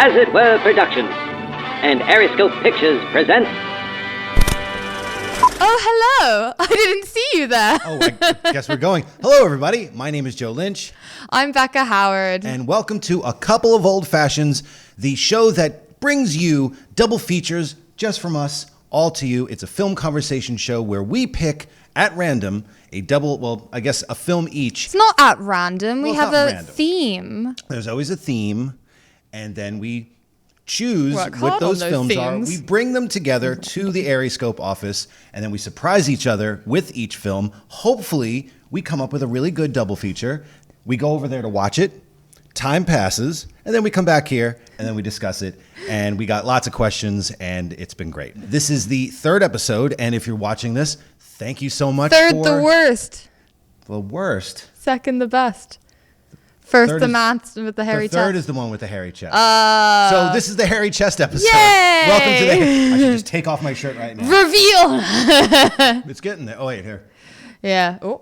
As It Were Productions and Aeroscope Pictures present... Oh, hello! I didn't see you there. Oh, I guess we're going. Hello, everybody. My name is Joe Lynch. I'm Becca Howard. And welcome to A Couple of Old Fashions, the show that brings you double features just from us, all to you. It's a film conversation show where we pick at random a film each. It's not at random. Well, we have a random. Theme. There's always a theme, and then we choose Work what hard those on those films themes. are. We bring them together to the Aeroscope office, and then we surprise each other with each film. Hopefully, we come up with a really good double feature. We go over there to watch it. Time passes, and then we come back here, and then we discuss it. And we got lots of questions, and it's been great. This is the third episode, and if you're watching this, thank you so much Third, for... the worst. The worst? Second, the best. First, Third the is- man with the hairy The third chest. is the one with the hairy chest. So this is the hairy chest episode. Yay! Welcome to the... I should just take off my shirt right now. Reveal! It's getting there. Oh, wait, here. Yeah. Oh.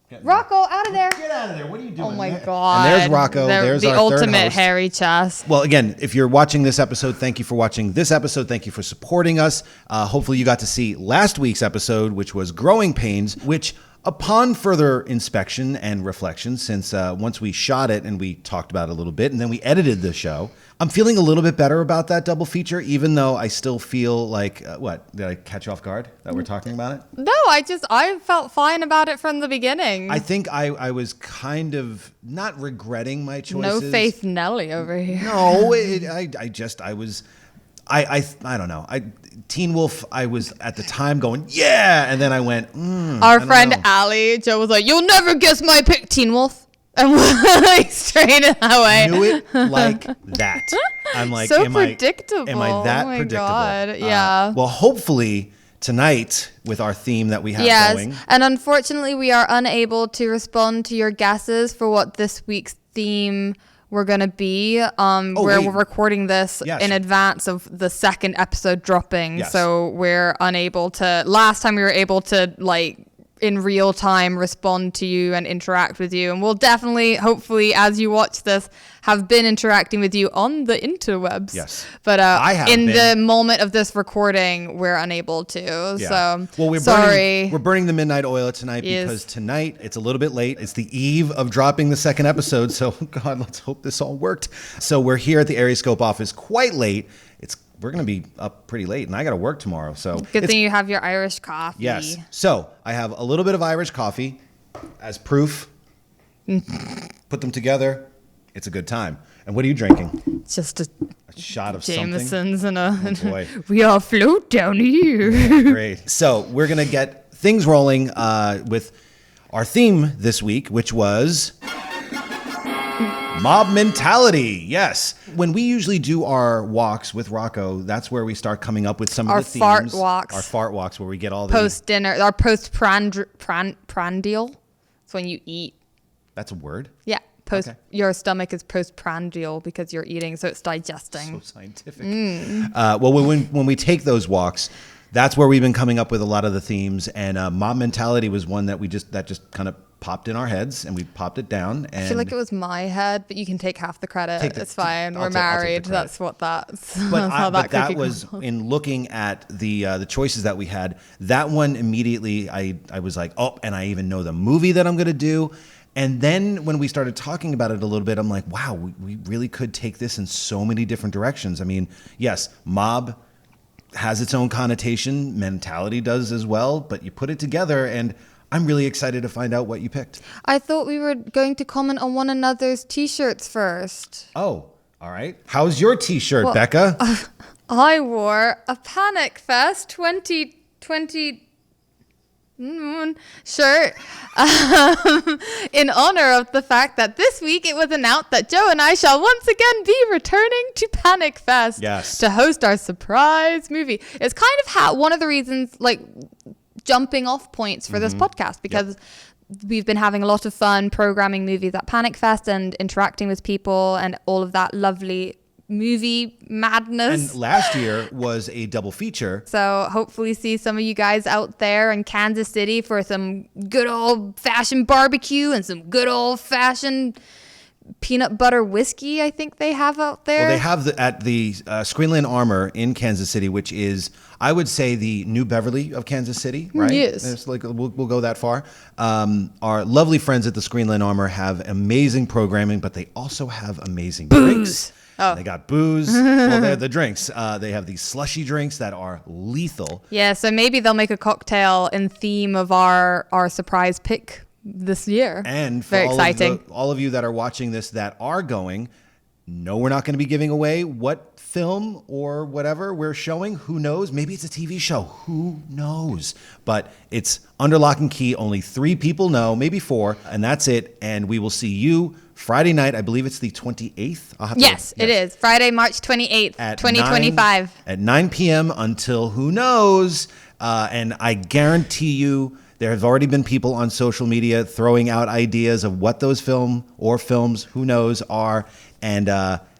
Getting there. Rocco, out of there. Get out of there. What are you doing? Oh my man? God. And there's Rocco. There's the our ultimate third host. hairy chest. Well, again, if you're watching this episode, thank you for watching this episode. Thank you for supporting us. Hopefully you got to see last week's episode, which was Growing Pains, which upon further inspection and reflection, since once we shot it and we talked about it a little bit and then we edited the show, I'm feeling a little bit better about that double feature, even though I still feel like, what? Did I catch you off guard that we're talking about it? No, I felt fine about it from the beginning. I think I was kind of not regretting my choices. No Faith Nelly over here. No, I don't know. Teen Wolf, I was at the time going, yeah, and then I went, Our I don't friend know. Allie, Joe was like, "You'll never guess my pick, Teen Wolf," and we're like straight away. Knew it like that. I'm like, So am predictable. I that Oh my predictable? God, yeah. Well, hopefully tonight with our theme that we have going. Yes, and unfortunately, we are unable to respond to your guesses for what this week's theme we're gonna be. We're recording this Yes. in advance of the second episode dropping, Yes. so we're unable to. Last time we were able to in real time respond to you and interact with you, and we'll definitely, hopefully, as you watch this, have been interacting with you on the interwebs. Yes. But I have in been. the moment of this recording, we're unable to. Yeah. So we're sorry. We're burning the midnight oil tonight Yes. because tonight it's a little bit late. It's the eve of dropping the second episode. So God, let's hope this all worked. So we're here at the Aeroscope office quite late. We're going to be up pretty late, and I got to work tomorrow. So Good thing you have your Irish coffee. Yes. So I have a little bit of Irish coffee as proof. Put them together. It's a good time. And what are you drinking? Just a A shot of something? Jameson's and a. Oh, boy. We all float down here. Great. So we're going to get things rolling with our theme this week, which was mob mentality. Yes. When we usually do our walks with Rocco, that's where we start coming up with some Our of the themes. fart walks. Our fart walks where we get all the... Post dinner, our post prandial. It's when you eat. That's a word? Yeah. Post. Okay. Your stomach is postprandial because you're eating, so it's digesting. So scientific. Well, when we take those walks, that's where we've been coming up with a lot of the themes. And mob mentality was one that just kind of popped in our heads, and we popped it down. And I feel like it was my head, but you can take half the credit. It's fine. I'll We're take the married. credit. That's what that's. But, that's how but that cookie was crumbles. in looking at the choices that we had. That one immediately, I was like, oh, and I even know the movie that I'm going to do. And then when we started talking about it a little bit, I'm like, wow, we really could take this in so many different directions. I mean, yes, mob has its own connotation. Mentality does as well. But you put it together, and I'm really excited to find out what you picked. I thought we were going to comment on one another's t-shirts first. Oh, all right. How's your T-shirt, Well, Becca? I wore a Panic Fest 2020 shirt in honor of the fact that this week it was announced that Joe and I shall once again be returning to Panic Fest to host our surprise movie. It's kind of one of the reasons, jumping off points for this podcast, because we've been having a lot of fun programming movies at Panic Fest and interacting with people and all of that lovely movie madness. And last year was a double feature. So hopefully see some of you guys out there in Kansas City for some good old fashioned barbecue and some good old fashioned peanut butter whiskey, I think they have out there. Well, they have at the Screenland Armor in Kansas City, which is, I would say, the New Beverly of Kansas City, right? Yes. It's like we'll go that far. Our lovely friends at the Screenland Armor have amazing programming, but they also have amazing drinks. Oh. They got booze. Well, they're the drinks. They have these slushy drinks that are lethal. Yeah, so maybe they'll make a cocktail in theme of our surprise pick this year. And for very exciting. all of you that are watching this that are going, no, we're not going to be giving away what film or whatever we're showing. Who knows? Maybe it's a TV show. Who knows? But it's under lock and key. Only 3 people know, maybe 4, and that's it. And we will see you Friday night. I believe it's the 28th. Yes, it is. Friday, March 28th, 2025. At 9 p.m. until who knows. And I guarantee you, there have already been people on social media throwing out ideas of what those films, who knows, are. And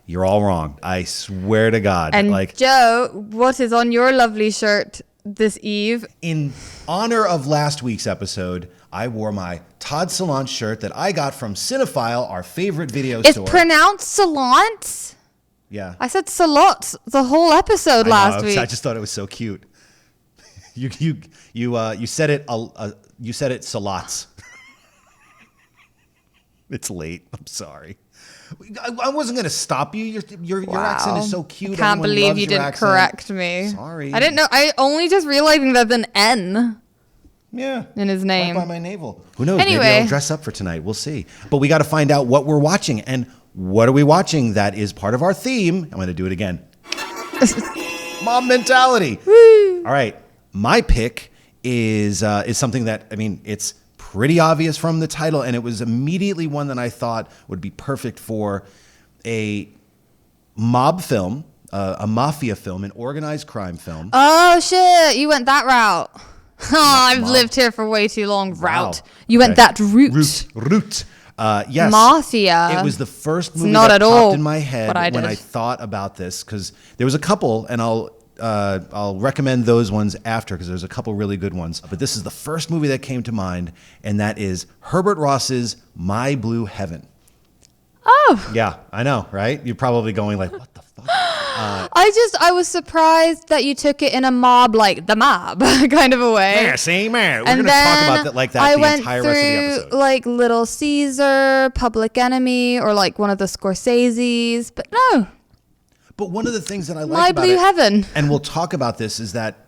you're all wrong. I swear to God. And Joe, what is on your lovely shirt this eve? In honor of last week's episode, I wore my Todd Solondz shirt that I got from Cinephile, our favorite video store. It's pronounced Solondz? Yeah. I said Salot the whole episode last week. I just thought it was so cute. You said it. You said it. Salots. It's late. I'm sorry. I wasn't going to stop you. Your accent is so cute. I can't believe you didn't correct me. Sorry. I didn't know. I only just realizing there's an N. Yeah. In his name. Right by my navel. Who knows? Anyway. Maybe I'll dress up for tonight. We'll see. But we got to find out what we're watching. And what are we watching that is part of our theme? I'm going to do it again. Mob mentality. Woo. All right. My pick is something that, it's pretty obvious from the title, and it was immediately one that I thought would be perfect for a mob film, a mafia film, an organized crime film. Oh, shit. You went that route. I've lived here for way too long. Route. Wow. You went that route. Route. Yes. Mafia. It was the first movie not that at popped all in my head when I thought about this, because there was a couple, and I'll recommend those ones after, because there's a couple really good ones. But this is the first movie that came to mind, and that is Herbert Ross's My Blue Heaven. Oh. Yeah, I know, right? You're probably going like, what the fuck? I was surprised that you took it in a mob, like the mob kind of a way. Yeah, see, man. We're going to talk about that like that the entire rest of the episode. Like Little Caesar, Public Enemy, or like one of the Scorsese's, but no. But one of the things that I like My about Blue it, Heaven, and we'll talk about this, is that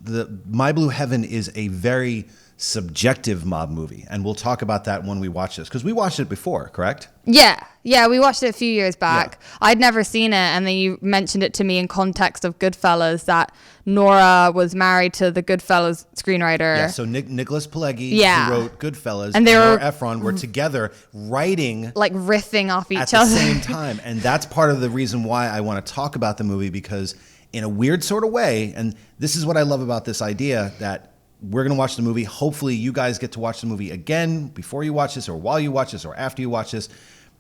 the My Blue Heaven is a very subjective mob movie, and we'll talk about that when we watch this, because we watched it before, correct? Yeah, we watched it a few years back. Yeah. I'd never seen it, and then you mentioned it to me in context of Goodfellas, that Nora was married to the Goodfellas screenwriter. Yeah, so Nicholas Pileggi, who wrote Goodfellas, and Nora Ephron were together writing, like riffing off each other at the same time, and that's part of the reason why I want to talk about the movie, because in a weird sort of way, and this is what I love about this idea, that we're going to watch the movie. Hopefully you guys get to watch the movie again before you watch this, or while you watch this, or after you watch this.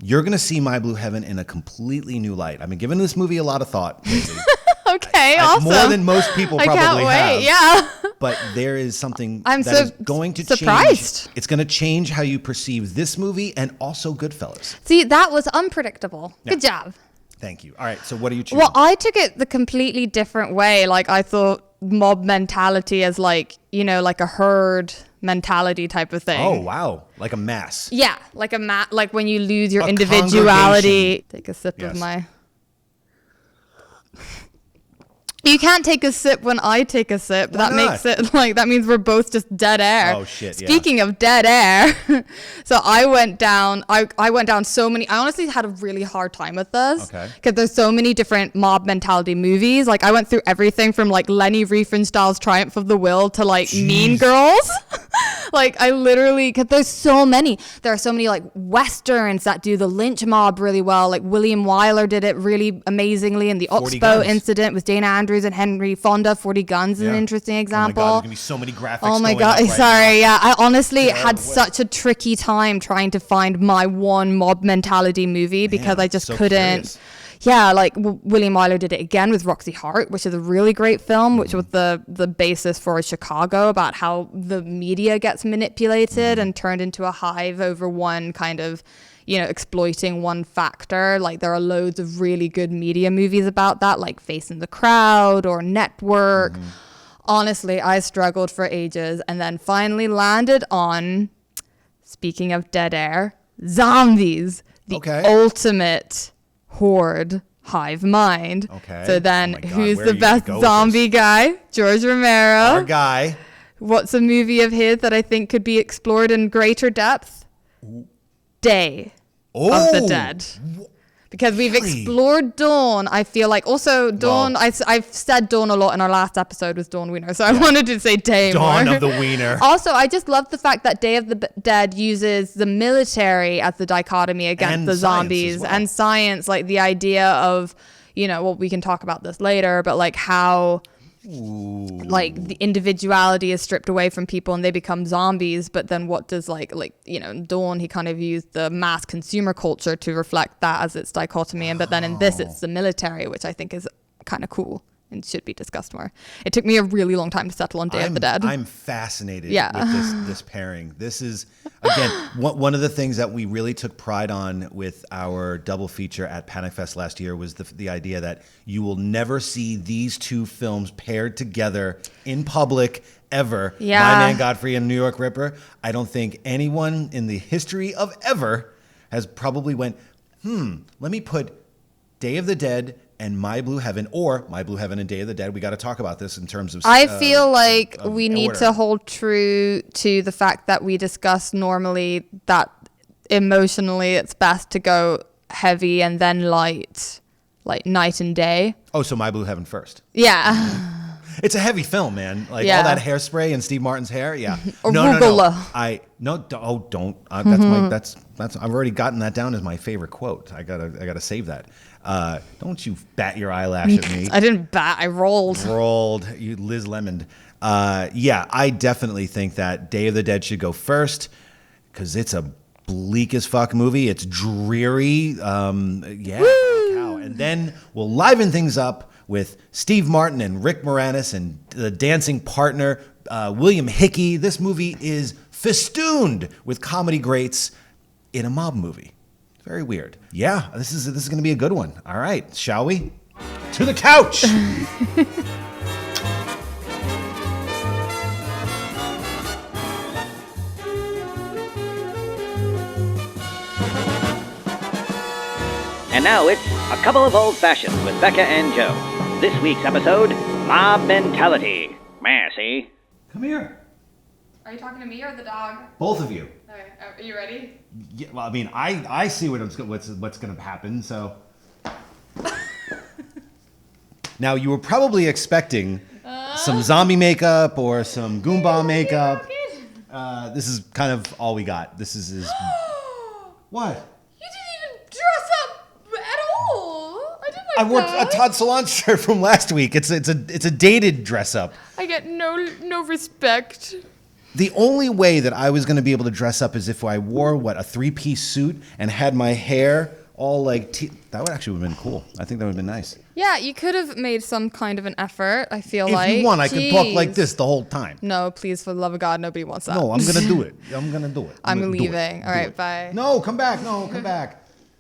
You're going to see My Blue Heaven in a completely new light. I've been giving this movie a lot of thought lately. Okay, awesome. More than most people probably have. I can't wait, yeah. But there is something is going to surprised. Change. It's going to change how you perceive this movie and also Goodfellas. See, that was unpredictable. Yeah. Good job. Thank you. All right, so what are you choosing? Well, I took it the completely different way. Like, I thought mob mentality as like, like a herd mentality type of thing. Oh, wow. Like a mass. Yeah, like like when you lose your individuality. Take a sip of my... You can't take a sip when I take a sip. Why that not? makes it like, that means we're both just dead air. Oh shit, yeah. Speaking of dead air, so I went down so many, I honestly had a really hard time with this. Okay. Because there's so many different mob mentality movies. Like I went through everything from like Leni Riefenstahl's Triumph of the Will to like Jeez. Mean Girls. Like I literally, because there's so many. There are so many like Westerns that do the lynch mob really well. Like William Wyler did it really amazingly in the Oxbow incident with Dana Andrews and Henry Fonda. 40 Guns is an interesting example. Oh my God, there's going to be so many graphics. Oh my God, sorry. Yeah, I honestly had such a tricky time trying to find my one mob mentality movie because I just couldn't. Curious. Yeah, like William Wyler did it again with Roxy Hart, which is a really great film, which was the basis for Chicago, about how the media gets manipulated and turned into a hive over one kind of, exploiting one factor. Like there are loads of really good media movies about that, like Facing the Crowd or Network. Honestly, I struggled for ages and then finally landed on, speaking of dead air, zombies, the ultimate horde hive mind. Okay. So then who's the best zombie guy? George Romero. Our guy. What's a movie of his that I think could be explored in greater depth? Day of the Dead. Because we've explored Dawn, I feel like. Also, Dawn, I've said Dawn a lot in our last episode was Dawn Wiener, so I wanted to say Day Dawn more. of the Wiener. Also, I just love the fact that Day of the Dead uses the military as the dichotomy against the zombies and science, like the idea of, we can talk about this later, but like how... like the individuality is stripped away from people and they become zombies, but then what does in Dawn he kind of used the mass consumer culture to reflect that as its dichotomy, but then in this it's the military, which I think is kind of cool and should be discussed more. It took me a really long time to settle on Day of the Dead. I'm fascinated with this pairing. This is, again, one of the things that we really took pride on with our double feature at Panic Fest last year was the idea that you will never see these two films paired together in public ever. My Man Godfrey and New York Ripper. I don't think anyone in the history of ever has probably went, let me put Day of the Dead and My Blue Heaven, or My Blue Heaven and Day of the Dead. We got to talk about this in terms of I feel like we need to hold true to the fact that we discuss normally that emotionally it's best to go heavy and then light, like night and day. Oh, so My Blue Heaven first. Yeah. It's a heavy film, man. Like all that hairspray and Steve Martin's hair. Yeah. No. Don't. That's I've already gotten that down as my favorite quote. I gotta save that. Don't you bat your eyelash at me. I didn't bat. I rolled. You Liz Lemon. I definitely think that Day of the Dead should go first because it's a bleak as fuck movie. It's dreary. And then we'll liven things up with Steve Martin and Rick Moranis and the dancing partner, William Hickey. This movie is festooned with comedy greats in a mob movie. Very weird. Yeah, this is going to be a good one. All right, shall we? To the couch! And now it's A Couple of Old Fashions with Becca and Joe. This week's episode, Mob Mentality. See? Come here. Are you talking to me or the dog? Both of you. Okay. Are you ready? Yeah, well, I mean, I see what's going to happen, so... Now, you were probably expecting some zombie makeup or some Goomba makeup. This is kind of all we got. This is... What? You didn't even dress up at all. I wore a Todd Solondz shirt from last week. It's a dated dress up. I get no respect. The only way that I was going to be able to dress up is if I wore, a 3-piece suit and had my hair all like... that would actually have been cool. I think that would have been nice. Yeah, you could have made some kind of an effort, I feel like. If you want, I could talk like this the whole time. No, please, for the love of God, nobody wants that. No, I'm going to do it. I'm leaving. All right, bye. No, come back.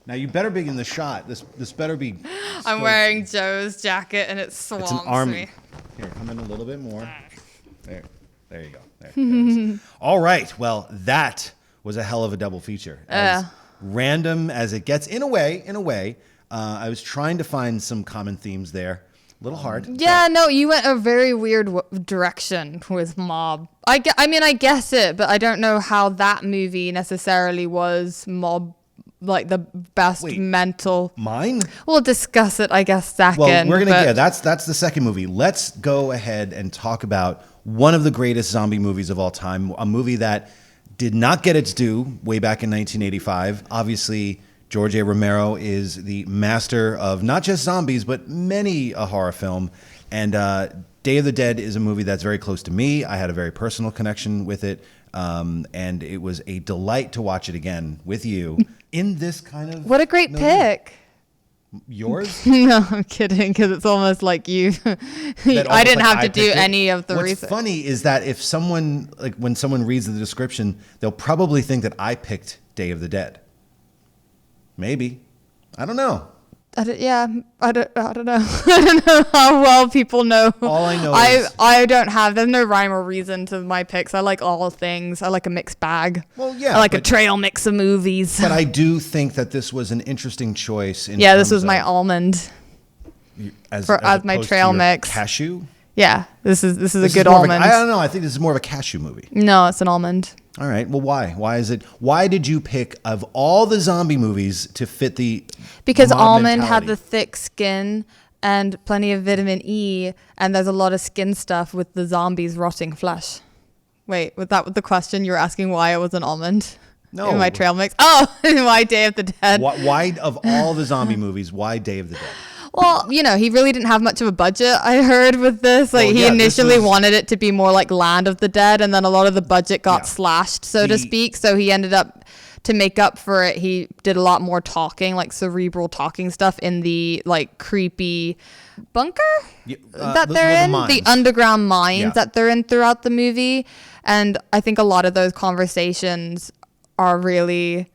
Now, you better be in the shot. This better be... I'm wearing Joe's jacket, and it swamps me. Here, come in a little bit more. There you go. There all right. Well, that was a hell of a double feature. As random as it gets, in a way. I was trying to find some common themes there. A little hard. Yeah, no, you went a very weird direction with Mob. I guess it, but I don't know how that movie necessarily was Mob, like the best mental. Mine? We'll discuss it, I guess, second. Well, we're gonna. That's the second movie. Let's go ahead and talk about one of the greatest zombie movies of all time. A movie that did not get its due way back in 1985. Obviously, George A. Romero is the master of not just zombies, but many a horror film. And Day of the Dead is a movie that's very close to me. I had a very personal connection with it. And it was a delight to watch it again with you in this kind of... What a great pick. Yours? No, I'm kidding, because it's almost like you... I didn't have to do any of the research. What's funny is that if someone, when someone reads the description, they'll probably think that I picked Day of the Dead. Maybe. I don't know. I don't know. I don't know how well people know. All I know is there's no rhyme or reason to my picks. I like all things. I like a mixed bag. Well, yeah. I like a trail mix of movies. But I do think that this was an interesting choice. This was my almond as my trail mix. Cashew? Yeah, this is a good almond. I don't know. I think this is more of a cashew movie. No, it's an almond. All right. Well, why? Why did you pick, of all the zombie movies, to fit the Because mob almond mentality? had the thick skin and plenty of vitamin E, and there's a lot of skin stuff with the zombies rotting flesh. Wait, was that the question? You were asking why it was an almond? No. In my trail mix? Oh, why Day of the Dead? Why, of all the zombie movies, why Day of the Dead? Well, he really didn't have much of a budget, I heard, with this. He initially wanted it to be more like Land of the Dead, and then a lot of the budget got slashed, so to speak. So he ended up, to make up for it, he did a lot more talking, like cerebral talking stuff in the like creepy bunker that they're in, the underground mines that they're in throughout the movie. And I think a lot of those conversations are really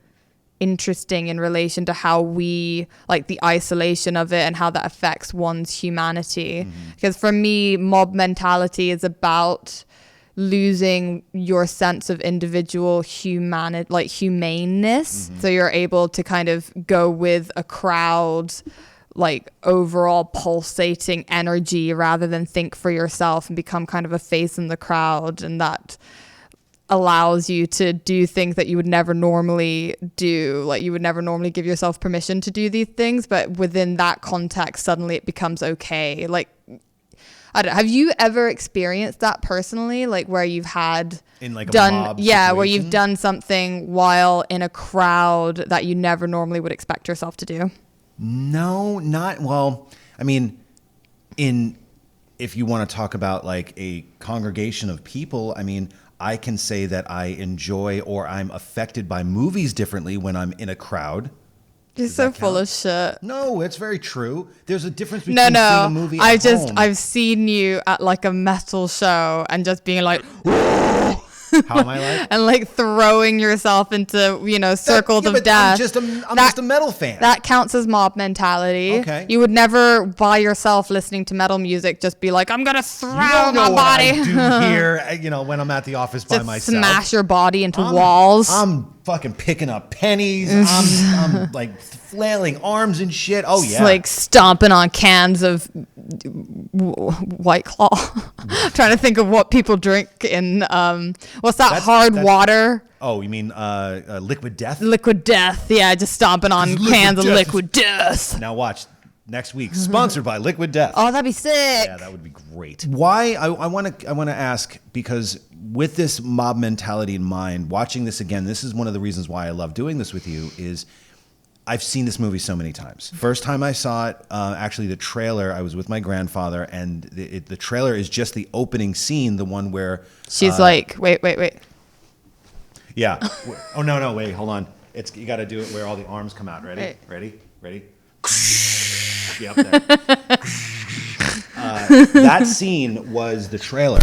interesting in relation to how we like the isolation of it and how that affects one's humanity. Because for me, mob mentality is about losing your sense of individual humanity, like humaneness. So you're able to kind of go with a crowd, like overall pulsating energy, rather than think for yourself and become kind of a face in the crowd. And that allows you to do things that you would never normally do. Like you would never normally give yourself permission to do these things, but within that context, suddenly it becomes okay. Like, I don't know, have you ever experienced that personally? Like where you've had in like a mob where situation? you've done something while in a crowd that you never normally would expect yourself to do? No, not well. I mean, if you want to talk about like a congregation of people, I mean, I can say that I enjoy or I'm affected by movies differently when I'm in a crowd. You're so full of shit. No, it's very true. There's a difference between seeing a movie at home. I've seen you at like a metal show and just being like, how am I like? And like throwing yourself into, circles of death. I'm just a metal fan. That counts as mob mentality. Okay. You would never by yourself listening to metal music just be like, I'm going to throw my body. You know what I do here, when I'm at the office by myself. Smash your body into walls. I'm fucking picking up pennies. I'm like flailing arms and shit. Oh, yeah. It's like stomping on cans of White Claw. Trying to think of what people drink in, what's that hard water? Oh, you mean Liquid Death? Liquid Death, yeah, just stomping on cans of Liquid Death. Now watch. Next week, sponsored by Liquid Death. Oh, that'd be sick. Yeah, that would be great. Why? I want to ask, because with this mob mentality in mind, watching this again, this is one of the reasons why I love doing this with you, is I've seen this movie so many times. First time I saw it, actually the trailer, I was with my grandfather, and the trailer is just the opening scene, the one where... She's like, wait. Yeah. Oh, no, wait, hold on. You got to do it where all the arms come out. Ready? Right. Ready? Yep, there. That scene was the trailer.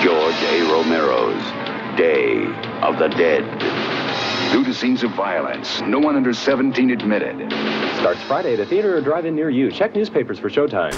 George A. Romero's Day of the Dead. Due to scenes of violence, no one under 17 admitted. Starts Friday at a theater or drive-in near you. Check newspapers for showtime.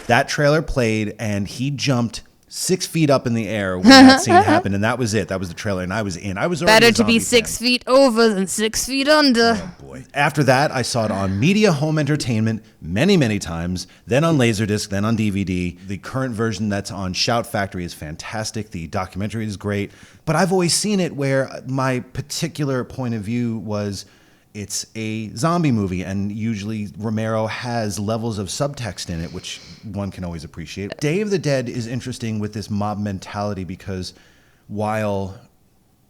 That trailer played, and he jumped 6 feet up in the air when that scene happened, and that was it. That was the trailer, and I was in. I was already better a to be zombie 6 fan. feet over than 6 feet under. Oh boy! After that, I saw it on Media Home Entertainment many, many times. Then on Laserdisc, then on DVD. The current version that's on Shout Factory is fantastic. The documentary is great. But I've always seen it where my particular point of view was, it's a zombie movie, and usually Romero has levels of subtext in it, which one can always appreciate. Day of the Dead is interesting with this mob mentality because and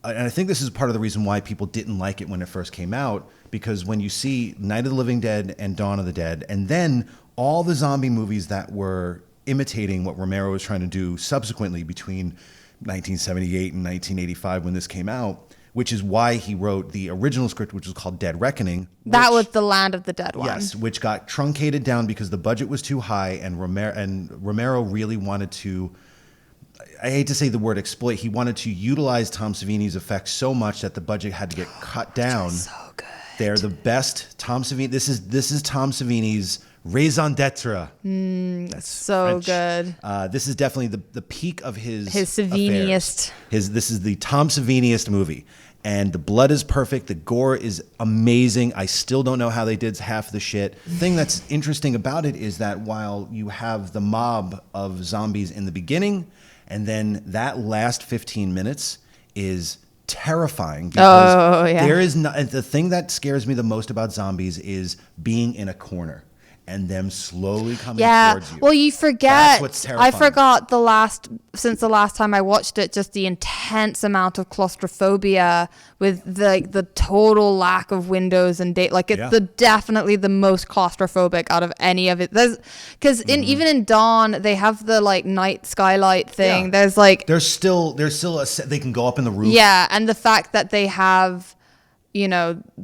I think this is part of the reason why people didn't like it when it first came out, because when you see Night of the Living Dead and Dawn of the Dead, and then all the zombie movies that were imitating what Romero was trying to do subsequently between 1978 and 1985 when this came out, which is why he wrote the original script, which was called Dead Reckoning. That was the Land of the Dead one. Yes, which got truncated down because the budget was too high, and Romero really wanted to, I hate to say the word exploit, he wanted to utilize Tom Savini's effects so much that the budget had to get cut down. So good. They're the best. Tom Savini. This is Tom Savini's raison d'etre. That's so French. good. This is definitely the peak of his Saviniest. This is the Tom Saviniest movie. And the blood is perfect. The gore is amazing. I still don't know how they did half the shit. The thing that's interesting about it is that while you have the mob of zombies in the beginning, and then that last 15 minutes is terrifying because there is the thing that scares me the most about zombies is being in a corner and them slowly coming towards you. Well, you forget. That's what's terrifying. I forgot since the last time I watched it, just the intense amount of claustrophobia with the total lack of windows and date. Like it's definitely the most claustrophobic out of any of it. Because even in Dawn, they have the like night skylight thing. Yeah. There's still they can go up in the roof. Yeah, and the fact that they have,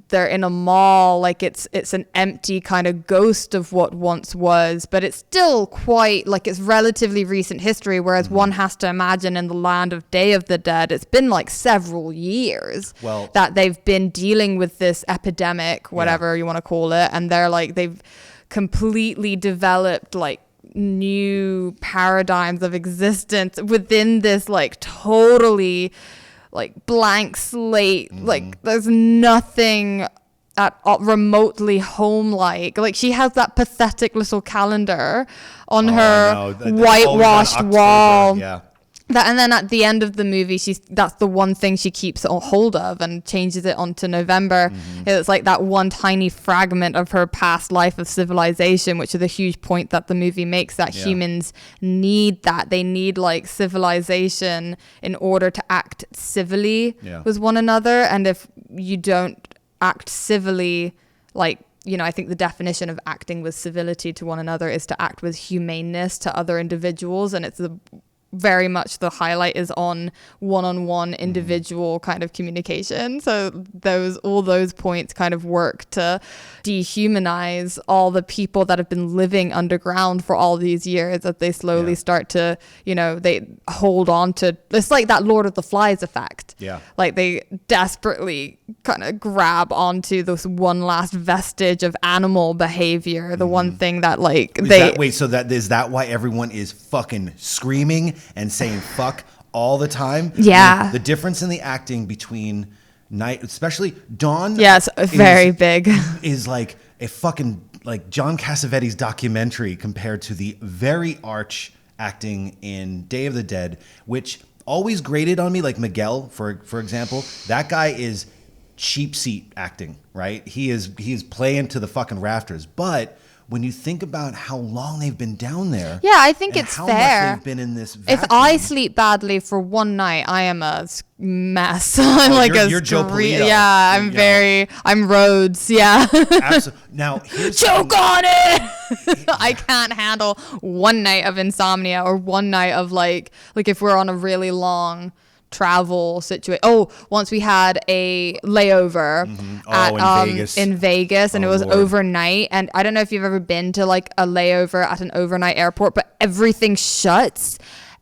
they're in a mall, like it's an empty kind of ghost of what once was, but it's still quite like it's relatively recent history, whereas one has to imagine in the land of Day of the Dead, it's been like several years that they've been dealing with this epidemic, whatever you want to call it, and they've completely developed like new paradigms of existence within this like totally like blank slate. Like there's nothing at remotely home-like. Like she has that pathetic little calendar on her whitewashed wall. Yeah. And then at the end of the movie, that's the one thing she keeps a hold of and changes it onto November. It's like that one tiny fragment of her past life of civilization, which is a huge point that the movie makes, that humans need that. They need like civilization in order to act civilly with one another. And if you don't act civilly, like, I think the definition of acting with civility to one another is to act with humaneness to other individuals. And it's very much the highlight is on one-on-one individual kind of communication. So all those points kind of work to dehumanize all the people that have been living underground for all these years, that they slowly start to, they hold on to. It's like that Lord of the Flies effect. Yeah. Like they desperately kind of grab onto this one last vestige of animal behavior, the one thing that like is that why everyone is fucking screaming and saying fuck all the time? Yeah. The difference in the acting between night, especially Dawn. Yes, very big. Is like a fucking like John Cassavetes documentary compared to the very arch acting in Day of the Dead, which always grated on me. Like Miguel, for example, that guy is cheap seat acting, right? He is playing to the fucking rafters, but when you think about how long they've been down there, I think it's how fair. much they've been in this vacuum. If I sleep badly for one night, I am a mess. I'm like you're Joe Polito. Yeah, I'm Rhodes. Yeah. Absolutely. Now, choke on it. I can't handle one night of insomnia or one night of like if we're on a really long travel situation. Once we had a layover in Vegas, and it was overnight, and I don't know if you've ever been to like a layover at an overnight airport, but everything shuts,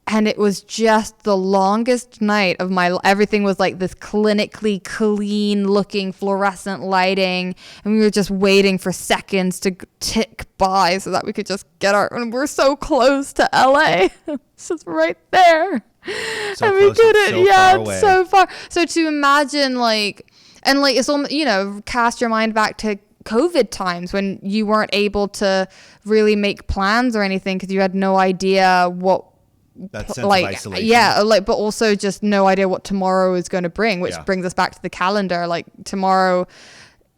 and it was just the longest night of everything was like this clinically clean looking fluorescent lighting, and we were just waiting for seconds to tick by so that we could just and we're so close to LA. It's just right there. So and we did it. It's so far. So to imagine it's almost, cast your mind back to COVID times when you weren't able to really make plans or anything because you had no idea what that sense of isolation. But also just no idea what tomorrow is going to bring, which brings us back to the calendar. Like tomorrow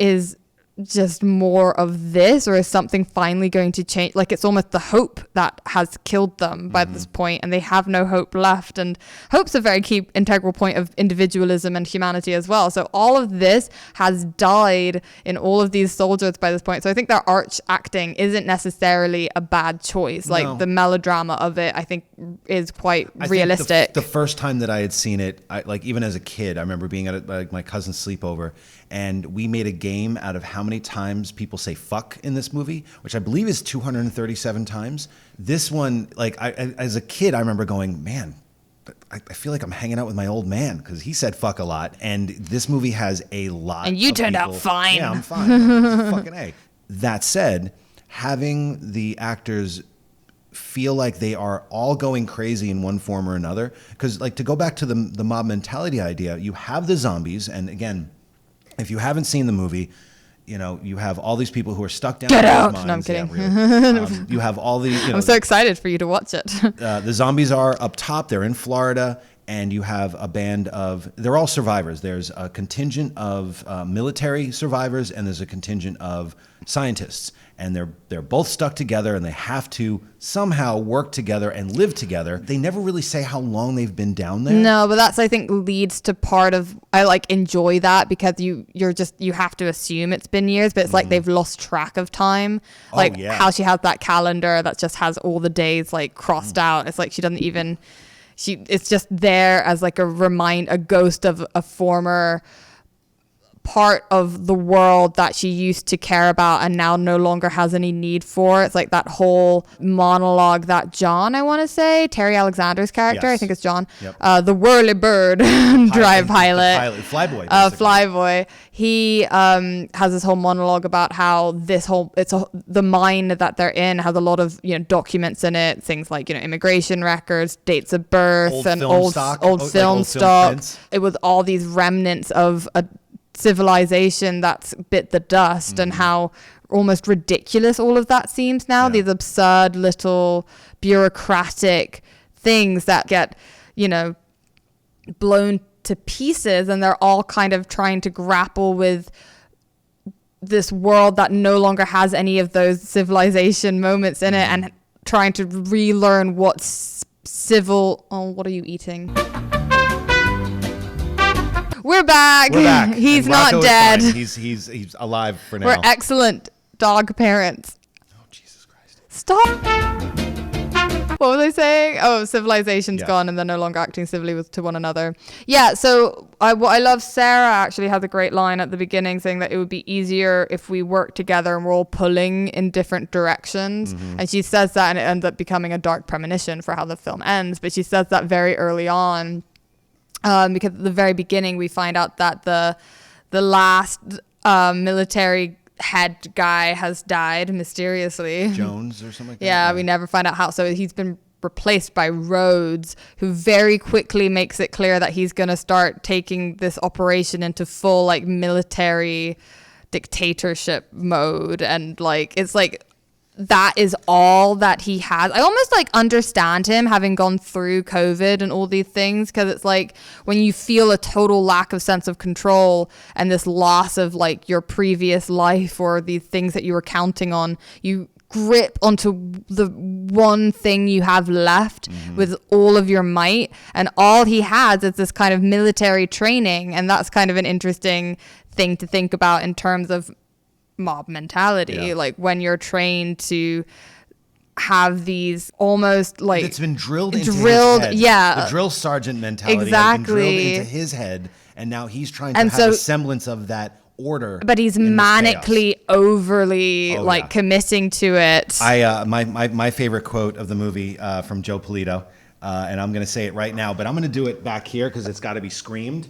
is just more of this, or is something finally going to change? Like, it's almost the hope that has killed them by this point, and they have no hope left. And hope's a very key integral point of individualism and humanity as well. So all of this has died in all of these soldiers by this point. So I think their arch acting isn't necessarily a bad choice. Like, the melodrama of it, I think, is quite realistic. The first time that I had seen it, like even as a kid, I remember being at like my cousin's sleepover, and we made a game out of how many times people say fuck in this movie, which I believe is 237 times. This one, like, as a kid, I remember going, man, I feel like I'm hanging out with my old man because he said fuck a lot. And this movie has a lot. And you turned out fine. Yeah, I'm fine. Fucking A. That said, having the actors feel like they are all going crazy in one form or another, because, like, to go back to the mob mentality idea, you have the zombies, and again, if you haven't seen the movie, you know, you have all these people who are stuck down. Get out! Mines. No, I'm kidding. Yeah, you have all the. You know, I'm so excited for you to watch it. The zombies are up top. They're in Florida, and you have a band of. They're all survivors. There's a contingent of military survivors, and there's a contingent of scientists, and they're both stuck together, and they have to somehow work together and live together. They never really say how long they've been down there. No, but that's, I think, leads to part of, I like enjoy that, because you have to assume it's been years, but it's like they've lost track of time. Like how she has that calendar that just has all the days like crossed out. It's like she doesn't even, it's just there as like a ghost of a former part of the world that she used to care about and now no longer has any need for. It's like that whole monologue that John, I want to say, Terry Alexander's character, I think it's John, the whirly bird drive pilot, Flyboy, he has this whole monologue about how the mine that they're in has a lot of, you know, documents in it, things like, you know, immigration records, dates of birth, old film stock. It was all these remnants of a civilization that's bit the dust, and how almost ridiculous all of that seems now. These absurd little bureaucratic things that get, you know, blown to pieces, and they're all kind of trying to grapple with this world that no longer has any of those civilization moments in it, and trying to relearn what's civil. Oh, what are you eating? We're back. He's not dead. He's alive for now. We're excellent dog parents. Oh, Jesus Christ. Stop. What was I saying? Oh, civilization's gone, and they're no longer acting civilly to one another. Yeah, so what I love, Sarah actually has a great line at the beginning saying that it would be easier if we work together and we're all pulling in different directions. And she says that, and it ends up becoming a dark premonition for how the film ends. But she says that very early on. Because at the very beginning, we find out that the last military head guy has died mysteriously. Jones or something like that? Yeah, we never find out how. So he's been replaced by Rhodes, who very quickly makes it clear that he's going to start taking this operation into full, like, military dictatorship mode. And, like, it's like, that is all that he has. I almost like understand him having gone through COVID and all these things, because it's like when you feel a total lack of sense of control and this loss of like your previous life or these things that you were counting on, you grip onto the one thing you have left with all of your might, and all he has is this kind of military training. And that's kind of an interesting thing to think about in terms of mob mentality, like when you're trained to have these almost like it's been drilled into his head. The drill sergeant mentality has been drilled into his head, and now he's trying to have a semblance of that order, but he's manically overly committing to it. My favorite quote of the movie from Joe Polito, and I'm gonna say it right now, but I'm gonna do it back here because it's got to be screamed.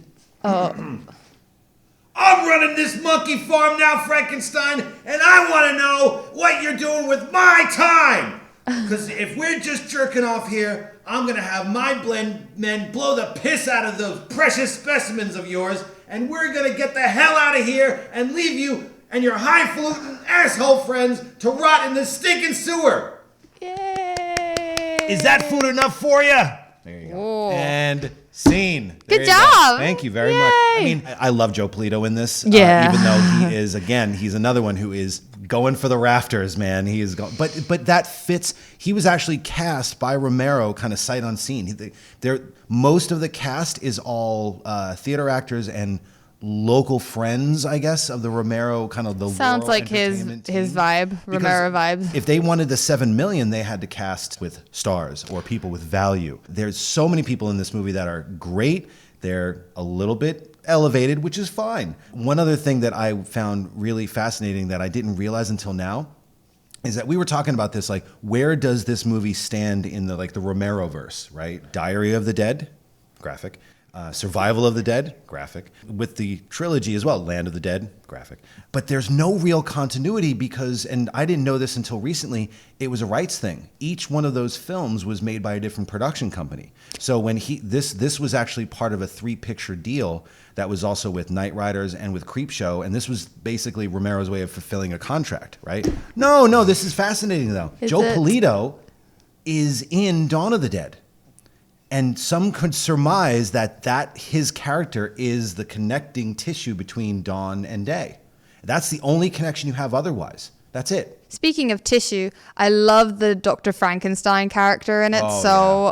I'm running this monkey farm now, Frankenstein, and I want to know what you're doing with my time. Because if we're just jerking off here, I'm going to have my men blow the piss out of those precious specimens of yours, and we're going to get the hell out of here and leave you and your highfalutin asshole friends to rot in the stinking sewer. Yay! Is that food enough for you? There you go. Ooh. And scene. There Good you job. go. Thank you very much. I mean, I love Joe Polito in this. Yeah. Even though he is, again, he's another one who is going for the rafters, man. He is going, but that fits. He was actually cast by Romero, kind of sight unseen. Most of the cast is all theater actors and local friends, I guess, of the Romero kind of the sounds like his vibe, Romero vibes. If they wanted the $7 million, they had to cast with stars or people with value. There's so many people in this movie that are great. They're a little bit elevated, which is fine. One other thing that I found really fascinating that I didn't realize until now is that we were talking about this, like, where does this movie stand in the Romero verse, right? Diary of the Dead, graphic. Survival of the Dead, graphic. With the trilogy as well, Land of the Dead, graphic. But there's no real continuity because, and I didn't know this until recently, it was a rights thing. Each one of those films was made by a different production company. So when this was actually part of a 3-picture deal that was also with Knight Riders and with Creepshow, and this was basically Romero's way of fulfilling a contract, right? No, this is fascinating though. Joe Polito is in Dawn of the Dead. And some could surmise that his character is the connecting tissue between dawn and day. That's the only connection you have otherwise. That's it. Speaking of tissue, I love the Dr. Frankenstein character in it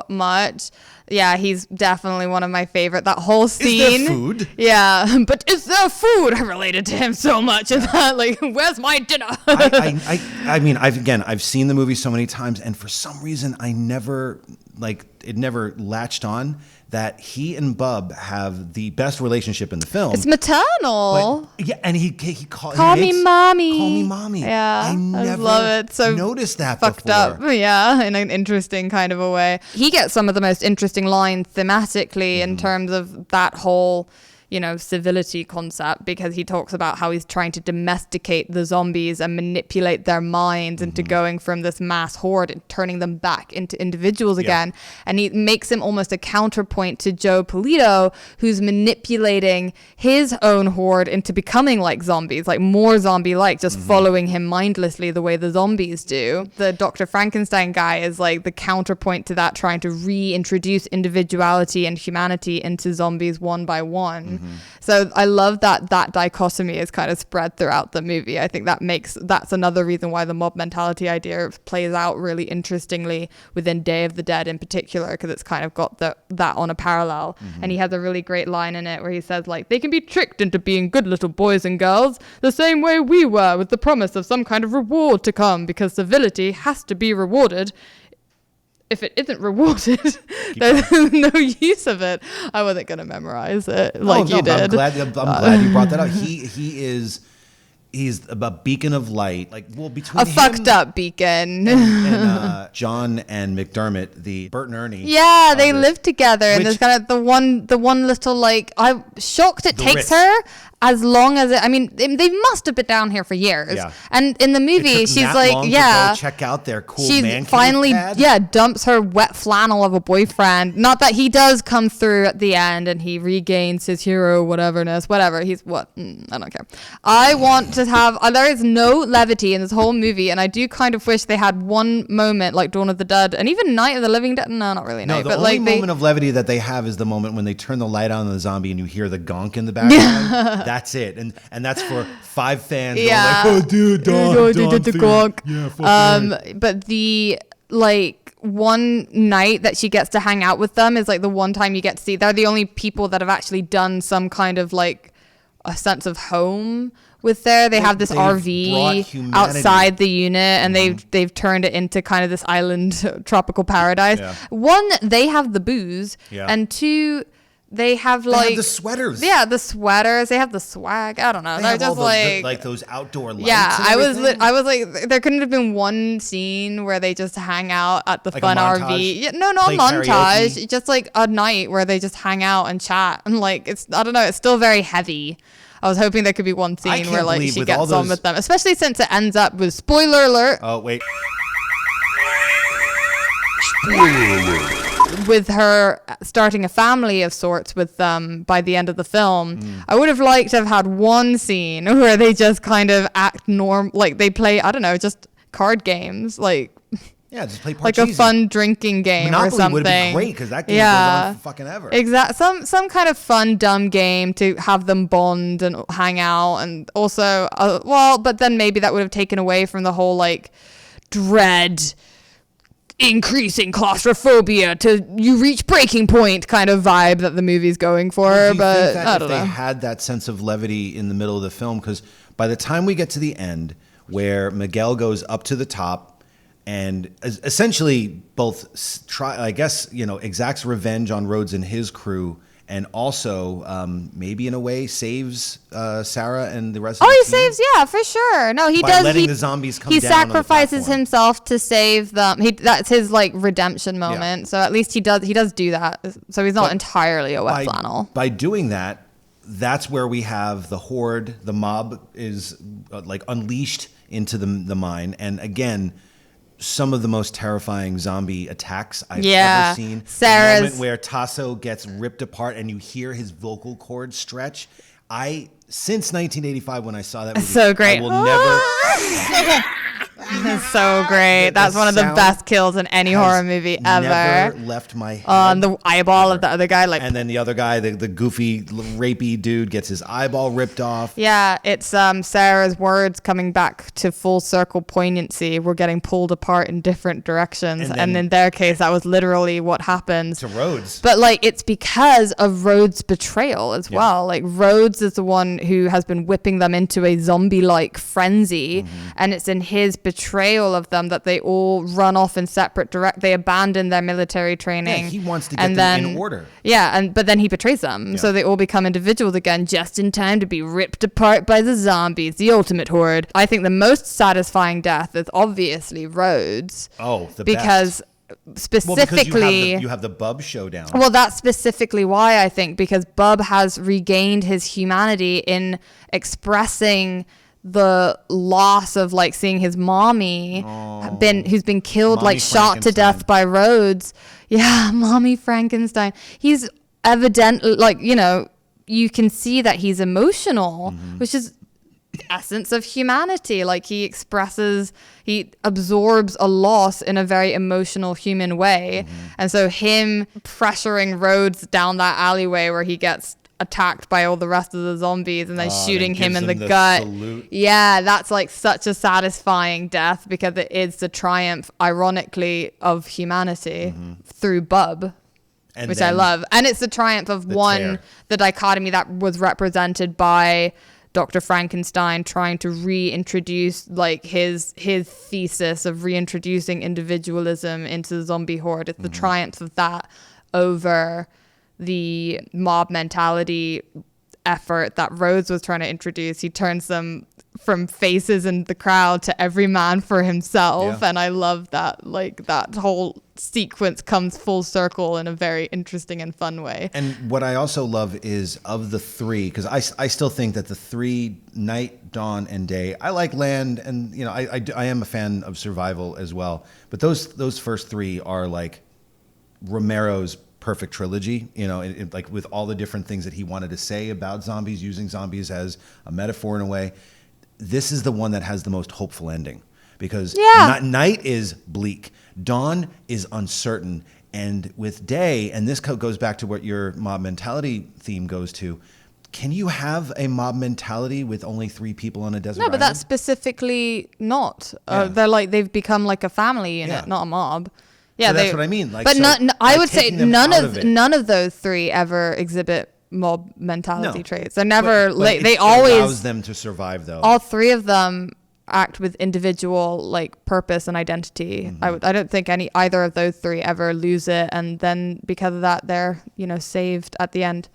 much. Yeah, he's definitely one of my favorite. That whole scene. Is there food? Yeah, but is there food? I related to him so much. And that, where's my dinner? I mean, I've seen the movie so many times, and for some reason, I never it never latched on that he and Bub have the best relationship in the film. It's maternal. But, yeah, and he call me mommy. Call me mommy. Yeah, I never love it. So noticed that fucked before. up. Yeah, in an interesting kind of a way. He gets some of the most interesting lines thematically in terms of that whole, civility concept, because he talks about how he's trying to domesticate the zombies and manipulate their minds into going from this mass horde and turning them back into individuals again. And he makes him almost a counterpoint to Joe Polito, who's manipulating his own horde into becoming like zombies, like more zombie-like, just following him mindlessly the way the zombies do. The Dr. Frankenstein guy is like the counterpoint to that, trying to reintroduce individuality and humanity into zombies one by one. So I love that dichotomy is kind of spread throughout the movie. I think that's another reason why the mob mentality idea plays out really interestingly within Day of the Dead in particular, because it's kind of got that on a parallel. And he has a really great line in it where he says, they can be tricked into being good little boys and girls the same way we were, with the promise of some kind of reward to come, because civility has to be rewarded. If it isn't rewarded, there's no use of it. I wasn't going to memorize it you did. I'm glad you brought that up. He's a beacon of light. Between a fucked up beacon. and John and McDermott, the Bert and Ernie. Yeah, they live together, and there's kind of the one little I'm shocked it takes her as long as it. I mean, they must have been down here for years. Yeah. And in the movie, she's to go check out their cool man cave finally pad? Dumps her wet flannel of a boyfriend. Not that he does come through at the end and he regains his hero whateverness. Whatever. He's what? I don't care. I want to have. There is no levity in this whole movie, and I do kind of wish they had one moment like Dawn of the Dead and even Night of the Living Dead. No, not really. No, the only moment of levity that they have is the moment when they turn the light on the zombie and you hear the gonk in the background. That's it, and that's for 5 fans. Yeah. Going oh, dude, Dawn, the gonk. Yeah, but the one night that she gets to hang out with them is the one time you get to see. They're the only people that have actually done some kind of a sense of home with they have this RV outside the unit, and they've turned it into kind of this island tropical paradise. Yeah. 1, they have the booze, and 2, they have the sweaters. Yeah, the sweaters. They have the swag. I don't know. They're just those outdoor lights. Yeah, I was like, there couldn't have been one scene where they just hang out at the fun RV. Yeah, no, not a montage. Karaoke. Just a night where they just hang out and chat. And it's, I don't know. It's still very heavy. I was hoping there could be one scene where she gets on with them, especially since it ends up with spoiler alert. Oh wait. With her starting a family of sorts with them by the end of the film. I would have liked to have had one scene where they just kind of act they play, I don't know, just card games. Yeah, just play Parcheesi. Like a fun drinking game Monopoly or something. would be great because that game goes on for fucking ever. Exactly. Some kind of fun, dumb game to have them bond and hang out. And also, but then maybe that would have taken away from the whole like dread, increasing claustrophobia to you reach breaking point kind of vibe that the movie's going for. Well, do you but think that I if don't they know. had that sense of levity in the middle of the film, because by the time we get to the end where Miguel goes up to the top and essentially both exacts revenge on Rhodes and his crew, and also maybe in a way saves Sarah and the rest of the team. Saves, yeah, for sure. No, he By does. letting the zombies come he down on the sacrifices platform. himself to save them. That's his like redemption moment. Yeah. So at least he does do that. So he's not entirely a wet flannel. By doing that, that's where we have the horde. The mob is like unleashed into the mine, and again, some of the most terrifying zombie attacks I've ever seen. The moment where Tasso gets ripped apart and you hear his vocal cords stretch. Since 1985 when I saw that movie, so great. I will never. It's so great. That's one of the best kills in any horror movie ever. Never left my head. The eyeball of the other guy, and then the other guy, the goofy, rapey dude, gets his eyeball ripped off. Yeah, it's Sarah's words coming back to full circle poignancy. We're getting pulled apart in different directions, and in their case, that was literally what happens to Rhodes. But like, it's because of Rhodes' betrayal as well. Like Rhodes is the one who has been whipping them into a zombie-like frenzy, and it's in his betrayal of them that they all run off in separate they abandon their military training. Yeah, he wants to get them in order. Yeah, but then he betrays them, so they all become individuals again, just in time to be ripped apart by the zombies, the ultimate horde. I think the most satisfying death is obviously Rhodes. Oh, the because best. Specifically, because you have the Bub showdown. Well, that's specifically why I think, because Bub has regained his humanity in expressing the loss of like seeing his mommy who's been killed, Mommy like shot to death by Rhodes. Yeah, Mommy Frankenstein. He's evidently like, you can see that he's emotional, which is the essence of humanity. Like he absorbs a loss in a very emotional human way. And so him pressuring Rhodes down that alleyway where he gets attacked by all the rest of the zombies and then shooting him in the gut. Salute. Yeah, that's like such a satisfying death because it is the triumph, ironically, of humanity through Bub. Which I love. And it's the triumph of the dichotomy that was represented by Dr. Frankenstein trying to reintroduce like his thesis of reintroducing individualism into the zombie horde. It's the triumph of that over the mob mentality effort that Rhodes was trying to introduce. He turns them from faces in the crowd to every man for himself. And I love that, like that whole sequence comes full circle in a very interesting and fun way. And what I also love is of the three, because I still think that the three, night, dawn, and day, I like land, and I am a fan of survival as well, but those first three are like Romero's perfect trilogy, like with all the different things that he wanted to say about zombies, using zombies as a metaphor in a way. This is the one that has the most hopeful ending, because night is bleak, dawn is uncertain, and with day, and this goes back to what your mob mentality theme goes to, can you have a mob mentality with only three people on a desert island? No, but that's specifically not. They've become like a family unit, not a mob. Yeah, so that's what I mean. Like, but I would say none of those three ever exhibit mob mentality traits. They're never they always allows them to survive though. All three of them act with individual like purpose and identity. I don't think either of those three ever lose it, and then because of that they're saved at the end.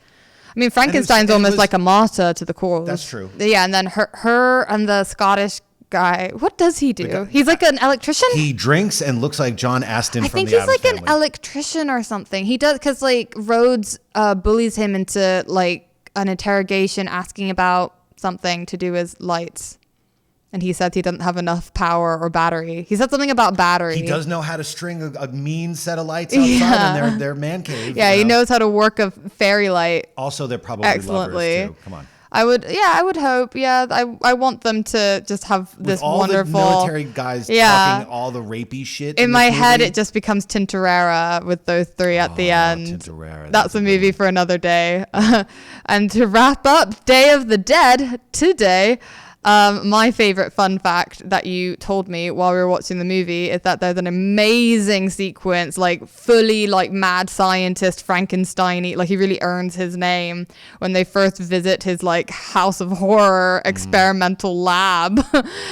I mean, Frankenstein's almost like a martyr to the cause. That's true. Yeah, and then her and the Scottish guy, what does he do? He's like an electrician. He drinks and looks like John Astin from the Addams Family. I think he's like an electrician or something. He does, because like Rhodes bullies him into like an interrogation asking about something to do with lights, and he says he doesn't have enough power or battery. He said something about battery. He does know how to string a mean set of lights outside in their man cave. Yeah, he knows how to work a fairy light. Also, they're probably lovers too. Come on. I would hope. Yeah, I want them to just have this with all wonderful the military guys talking all the rapey shit. In my head, it just becomes Tintorera with those three at the end. Tintorera, that's a movie for another day. And to wrap up Day of the Dead today, my favorite fun fact that you told me while we were watching the movie is that there's an amazing sequence, like fully like mad scientist Frankenstein-y, like he really earns his name when they first visit his like house of horror experimental lab,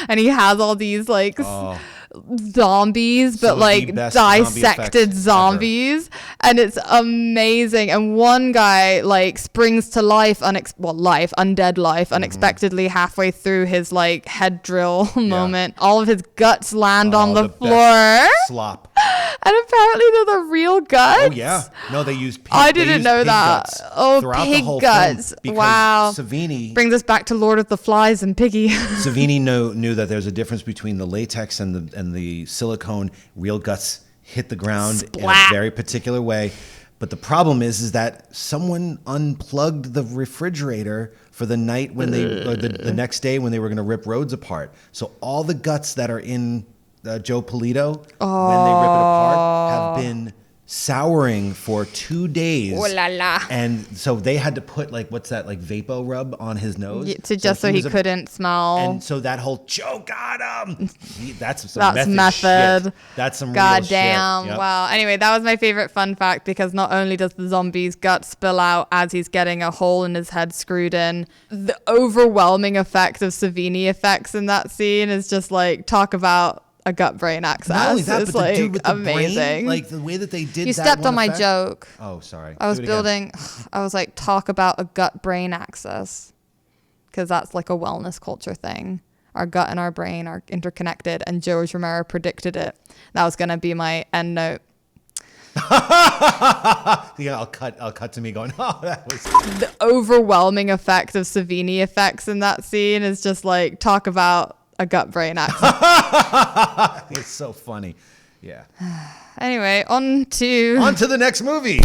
and he has all these like zombies, but like dissected zombies, and it's amazing. And one guy like springs to life, undead life, unexpectedly halfway through his like head drill moment. All of his guts land on the floor. Slop. And apparently they're the real guts. Oh yeah, no, they use. I didn't know that. Oh, pig guts! Wow. Savini brings us back to Lord of the Flies and Piggy. Savini knew that there's a difference between the latex and the silicone. Real guts hit the ground in a very particular way. But the problem is that someone unplugged the refrigerator for the night when the next day when they were going to rip roads apart. So all the guts that are in Joe Polito, when they rip it apart, have been souring for 2 days. Oh la la. And so they had to put like Vapo rub on his nose. So he couldn't smell. And so that whole Joe got him. That's some method. Shit. That's some God real damn. shit. Yep. Wow. Anyway, that was my favorite fun fact, because not only does the zombie's gut spill out as he's getting a hole in his head screwed in, the overwhelming effect of Savini effects in that scene is just like, talk about a gut brain access. Not only that, it's but like the dude with the amazing. brain, like the way that they did. You stepped on my joke. Oh, sorry. I was like, talk about a gut brain axis, because that's like a wellness culture thing. Our gut and our brain are interconnected, and George Romero predicted it. That was gonna be my end note. Yeah, I'll cut to me going, oh, that was the overwhelming effect of Savini effects in that scene is just like, talk about a gut brain access. It's so funny. Yeah. Anyway, on to the next movie.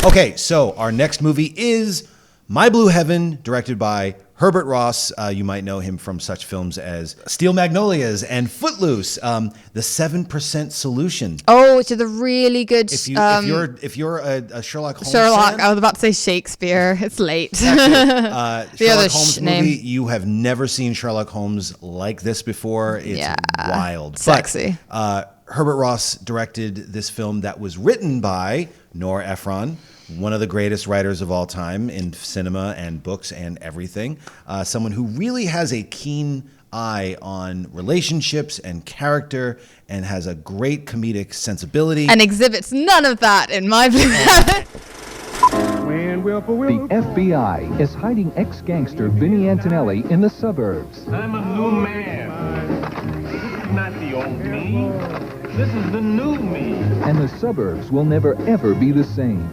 Okay, so our next movie is My Blue Heaven, directed by Herbert Ross. You might know him from such films as Steel Magnolias and Footloose. The 7% Solution. Oh, which is a really good. If you're a Sherlock Holmes fan, I was about to say Shakespeare. It's late. Sherlock Holmes movie. You have never seen Sherlock Holmes like this before. It's wild, sexy. But, Herbert Ross directed this film that was written by Nora Ephron, one of the greatest writers of all time in cinema and books and everything. Someone who really has a keen eye on relationships and character and has a great comedic sensibility. And exhibits none of that in My Blue Heaven. The FBI is hiding ex-gangster Vinnie Antonelli in the suburbs. I'm a new man. This is not the old me. This is the new me. And the suburbs will never, ever be the same.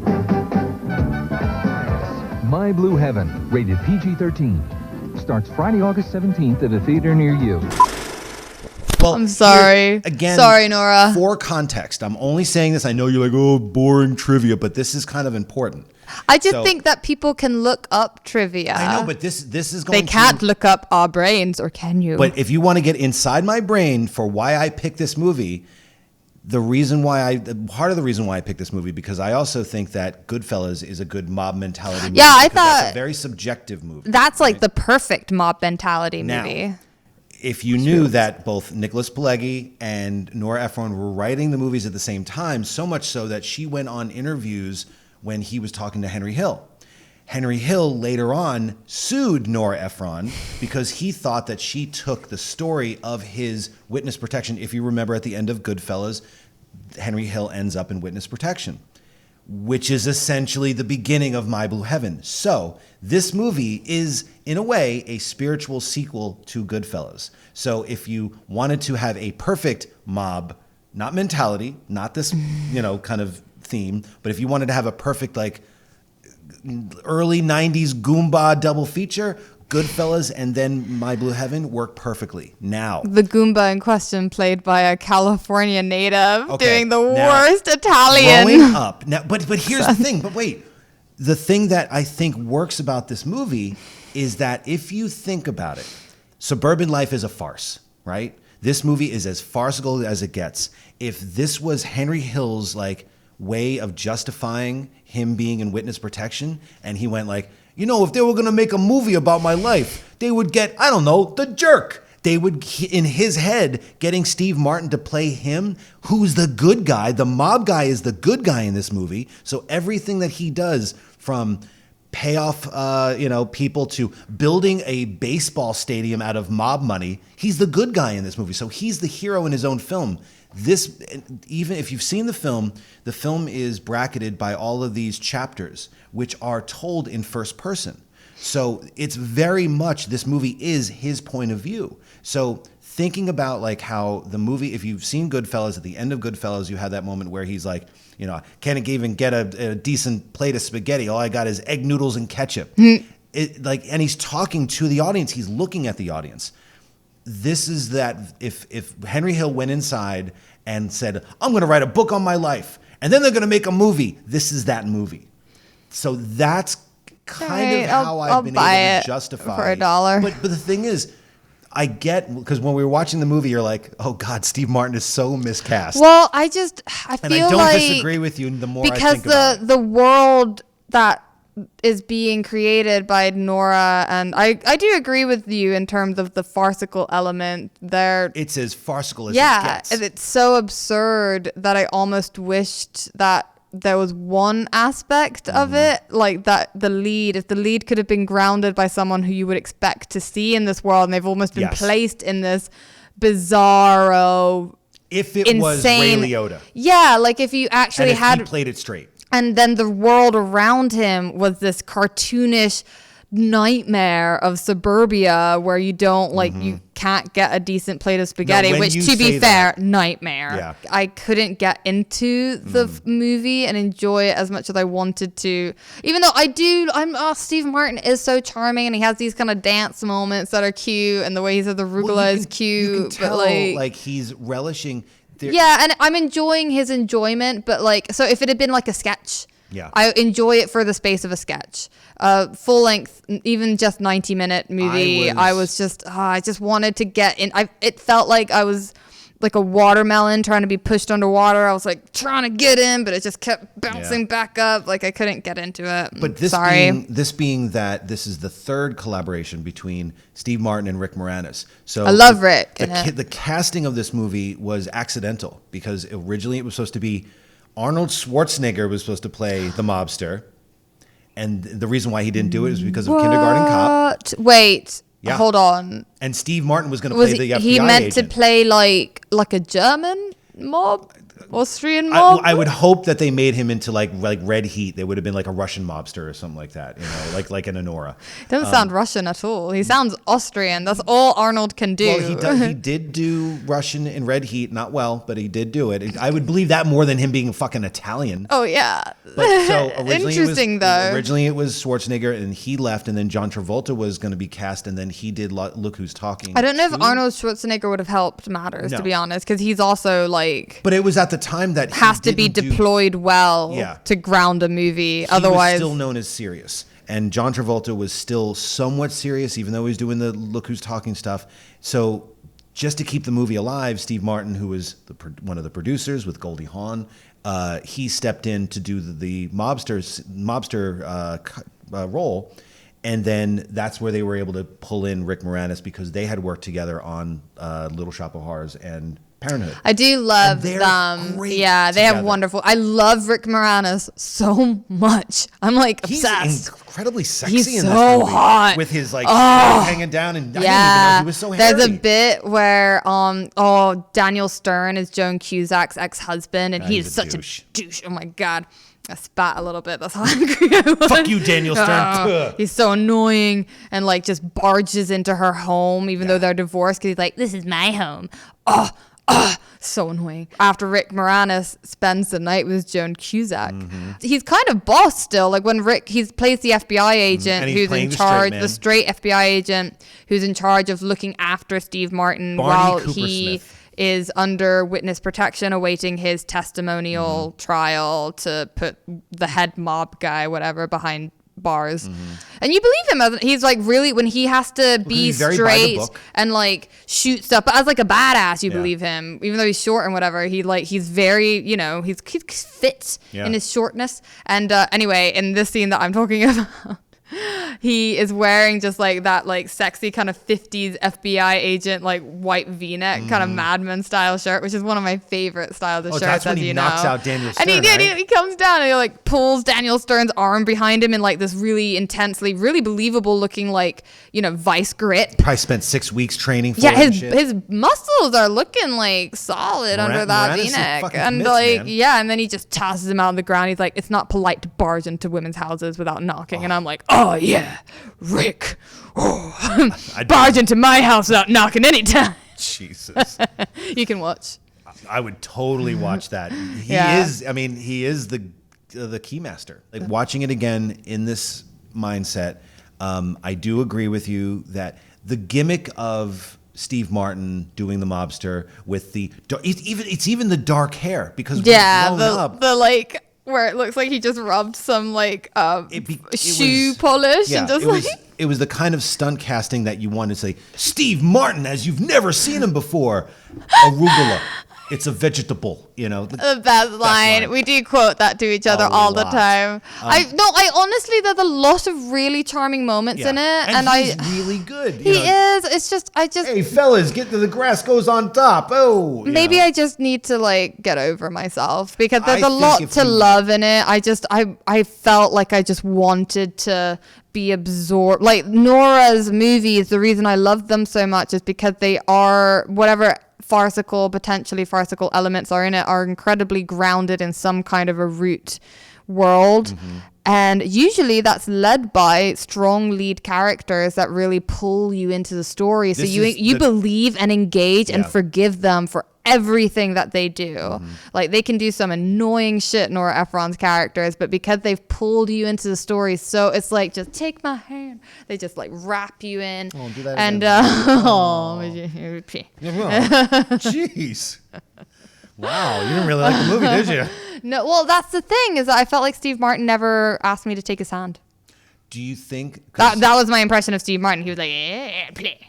My Blue Heaven, rated PG-13. Starts Friday, August 17th at a theater near you. Well, I'm sorry. Again, sorry, Nora. For context, I'm only saying this. I know you're like, oh, boring trivia, but this is kind of important. I just think that people can look up trivia. I know, but this is going to... They can't look up our brains, or can you? But if you want to get inside my brain for why I picked this movie, part of the reason why I picked this movie, because I also think that Goodfellas is a good mob mentality movie. Yeah, I thought... That's a very subjective movie. That's like the perfect mob mentality movie. Now, if you knew that both Nicholas Pileggi and Nora Ephron were writing the movies at the same time, so much so that she went on interviews when he was talking to Henry Hill. Henry Hill later on sued Nora Ephron because he thought that she took the story of his witness protection. If you remember at the end of Goodfellas, Henry Hill ends up in witness protection, which is essentially the beginning of My Blue Heaven. So this movie is, in a way, a spiritual sequel to Goodfellas. So if you wanted to have a perfect mob, not mentality, not this, kind of theme, but if you wanted to have a perfect, like, early 90s Goomba double feature, Goodfellas and then My Blue Heaven work perfectly. Now, the Goomba in question, played by a California native, doing the worst Italian. Growing up, now, but here's the thing. But wait, the thing that I think works about this movie is that if you think about it, suburban life is a farce, right? This movie is as farcical as it gets. If this was Henry Hill's like way of justifying him being in witness protection, and he went like, you know, if they were going to make a movie about my life, they would get, I don't know, The Jerk. They would, in his head, getting Steve Martin to play him, who's the good guy. The mob guy is the good guy in this movie. So everything that he does, from pay off, people to building a baseball stadium out of mob money, he's the good guy in this movie. So he's the hero in his own film. This, even if you've seen the film is bracketed by all of these chapters, which are told in first person. So it's very much, this movie is his point of view. So thinking about like how the movie, if you've seen Goodfellas, at the end of Goodfellas, you have that moment where he's like, you know, can't even get a decent plate of spaghetti. All I got is egg noodles and ketchup. And he's talking to the audience. He's looking at the audience. This is that if Henry Hill went inside and said, I'm going to write a book on my life, and then they're going to make a movie, this is that movie. So that's kind of how I've been able to justify for $1. But the thing is, I get, because when we were watching the movie, you're like, oh God, Steve Martin is so miscast. Well, I feel like, and I don't disagree with you the more I think about it. Because the world that is being created by Nora, and I do agree with you in terms of the farcical element there. It's as farcical as it gets. And it's so absurd that I almost wished that there was one aspect of it, like that if the lead could have been grounded by someone who you would expect to see in this world, and they've almost been placed in this bizarro, if it was Ray Liotta. Yeah, like if you actually he played it straight. And then the world around him was this cartoonish nightmare of suburbia where you don't you can't get a decent plate of spaghetti, which, to be fair, nightmare. Yeah. I couldn't get into the movie and enjoy it as much as I wanted to, even though Steve Martin is so charming, and he has these kind of dance moments that are cute, and the way he says the arugula is cute. You can tell, like he's relishing. And I'm enjoying his enjoyment, but so if it had been like a sketch, I enjoy it for the space of a sketch. Full length, even just 90-minute movie, I just wanted to get in. It felt like I was like a watermelon trying to be pushed underwater. I was like trying to get in, but it just kept bouncing back up. Like I couldn't get into it. But this being that this is the third collaboration between Steve Martin and Rick Moranis. So I love Rick. The casting of this movie was accidental, because originally it was supposed to be Arnold Schwarzenegger was supposed to play the mobster. And the reason why he didn't do it is because of Kindergarten Cop. Wait. Yeah. Hold on. And Steve Martin was going to play the FBI he meant agent. to play like a German mob? Austrian mob? I would hope that they made him into like Red Heat. They would have been like a Russian mobster or something like that, like an Anora. Doesn't sound Russian at all. He sounds Austrian. That's all Arnold can do. Well, he did do Russian in Red Heat, not well, but he did do it. I would believe that more than him being fucking Italian. Oh yeah. But so originally it was Schwarzenegger, and he left, and then John Travolta was going to be cast, and then he did Look Who's Talking. I don't know if Arnold Schwarzenegger would have helped matters, to be honest, because he's also But it was at the time that has to be deployed to ground a movie. Otherwise, he was still known as serious, and John Travolta was still somewhat serious, even though he was doing the Look Who's Talking stuff. So just to keep the movie alive, Steve Martin, who was one of the producers with Goldie Hawn, he stepped in to do the mobster role. And then that's where they were able to pull in Rick Moranis, because they had worked together on Little Shop of Horrors and Parenthood. I do love them. Yeah, they have wonderful. I love Rick Moranis so much. I'm like obsessed. He's incredibly sexy. He's in this so movie, hot with his hanging down, and I didn't even know he was so hairy. There's a bit where Daniel Stern is Joan Cusack's ex-husband, and he's such a douche. Oh my God. I spat a little bit. That's how angry I was. Fuck you, Daniel Stern. He's so annoying, and just barges into her home, even though they're divorced, because he's like, this is my home. So annoying. After Rick Moranis spends the night with Joan Cusack, he's kind of boss still. Like when he plays the FBI agent who's in charge, the straight FBI agent who's in charge of looking after Steve Martin while he is under witness protection awaiting his testimonial trial to put the head mob guy, whatever, behind bars. And you believe him. He's like really, when he has to be straight and like shoot stuff, but as like a badass, you believe him, even though he's short and whatever. He's very, you know, he's fit in his shortness. And anyway, in this scene that I'm talking about, he is wearing just like that like sexy kind of 50s FBI agent like white v-neck kind of Madman style shirt, which is one of my favorite styles of shirts. That's when he knocks out Daniel Stern, and he comes down and he like pulls Daniel Stern's arm behind him in like this really intensely, really believable looking like, you know, vice grip. Probably spent 6 weeks training for it. His muscles are looking like solid under that v-neck. And like, and then he just tosses him out on the ground. He's like, it's not polite to barge into women's houses without knocking. And I'm like, oh yeah, Rick. Oh, barge into my house without knocking anytime. Jesus. You can watch. I would totally watch that. He is the keymaster. Like watching it again in this mindset, I do agree with you that the gimmick of Steve Martin doing the mobster with it's even the dark hair, because the like where it looks like he just rubbed some like shoe polish and just it was the kind of stunt casting that you wanted to say, Steve Martin as you've never seen him before. Arugula. It's a vegetable, you know. The best line. We do quote that to each other all the time. I honestly, there's a lot of really charming moments in it, and he's really good. He is. It's just, hey fellas, get to the grass goes on top. Oh, maybe I just need to like get over myself, because there's a lot to love in it. I felt like I just wanted to be absorbed. Like Nora's movies, the reason I love them so much is because they are, whatever potentially farcical elements are in it, are incredibly grounded in some kind of a root world. And usually that's led by strong lead characters that really pull you into the story. So you believe and engage and forgive them for everything that they do. Like they can do some annoying shit, Nora Ephron's characters, but because they've pulled you into the story, so it's like, just take my hand. They just like wrap you in. Oh, do that and jeez. Wow, you didn't really like the movie, did you? No, well, that's the thing, is that I felt like Steve Martin never asked me to take his hand. Do you think that was my impression of Steve Martin? He was like, play.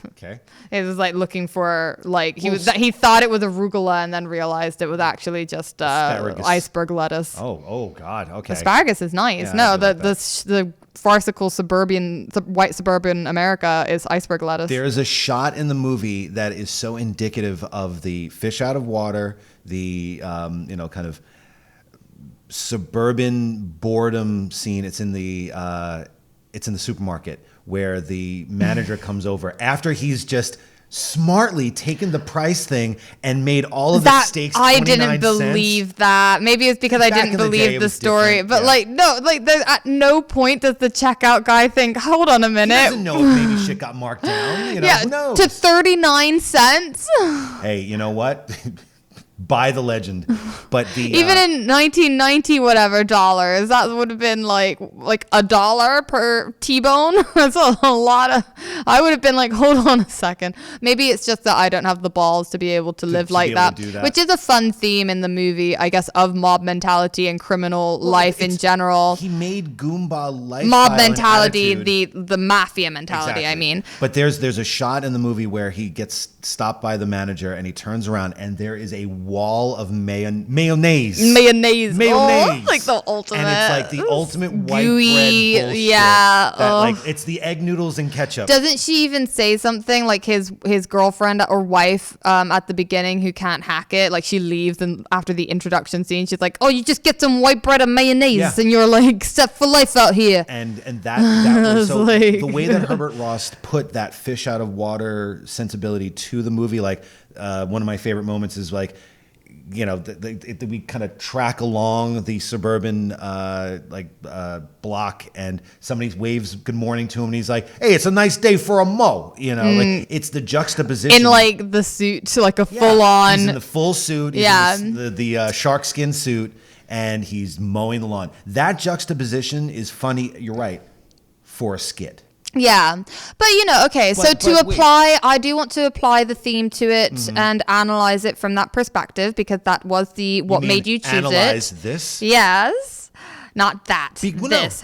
Okay. It was like looking for like he thought it was arugula and then realized it was actually just iceberg lettuce. Oh God. Okay. Asparagus is nice. No, the farcical white suburban America is iceberg lettuce. There is a shot in the movie that is so indicative of the fish out of water, the kind of suburban boredom scene. It's in the supermarket where the manager comes over after he's just smartly taken the price thing and made all of the steaks 29 I didn't believe that. Maybe it's because I didn't believe the story. But at no point does the checkout guy think, hold on a minute. He doesn't know if maybe shit got marked down. Who knows? To 39 cents. Hey, you know what? Buy the legend. But even in 1990 whatever dollars, that would have been like $1 per T-bone. That's a lot of. I would have been like, hold on a second. Maybe it's just that I don't have the balls to be able to live like that, which is a fun theme in the movie, I guess, of mob mentality and criminal life in general. He made Goomba life mob mentality, the mafia mentality. Exactly. I mean, but there's a shot in the movie where he gets stopped by the manager and he turns around and there is a wall of mayonnaise. Oh, like the ultimate. And it's like the ultimate white gooey bread bullshit. Yeah. Like it's the egg noodles and ketchup. Doesn't she even say something like his girlfriend or wife at the beginning who can't hack it? Like she leaves and after the introduction scene, she's like, "Oh, you just get some white bread and mayonnaise and you're like set for life out here." And that was so like, the way that Herbert Ross put that fish out of water sensibility to the movie, like one of my favorite moments is like, we kind of track along the suburban block, and somebody waves good morning to him, and he's like, "Hey, it's a nice day for a mow." Like it's the juxtaposition in like the suit, so like a full on. He's in the full suit. He's in the shark skin suit, and he's mowing the lawn. That juxtaposition is funny. You're right, for a skit. Yeah. But, I do want to apply the theme to it and analyze it from that perspective, because that was what made you choose analyze it. This? Yes. Not that.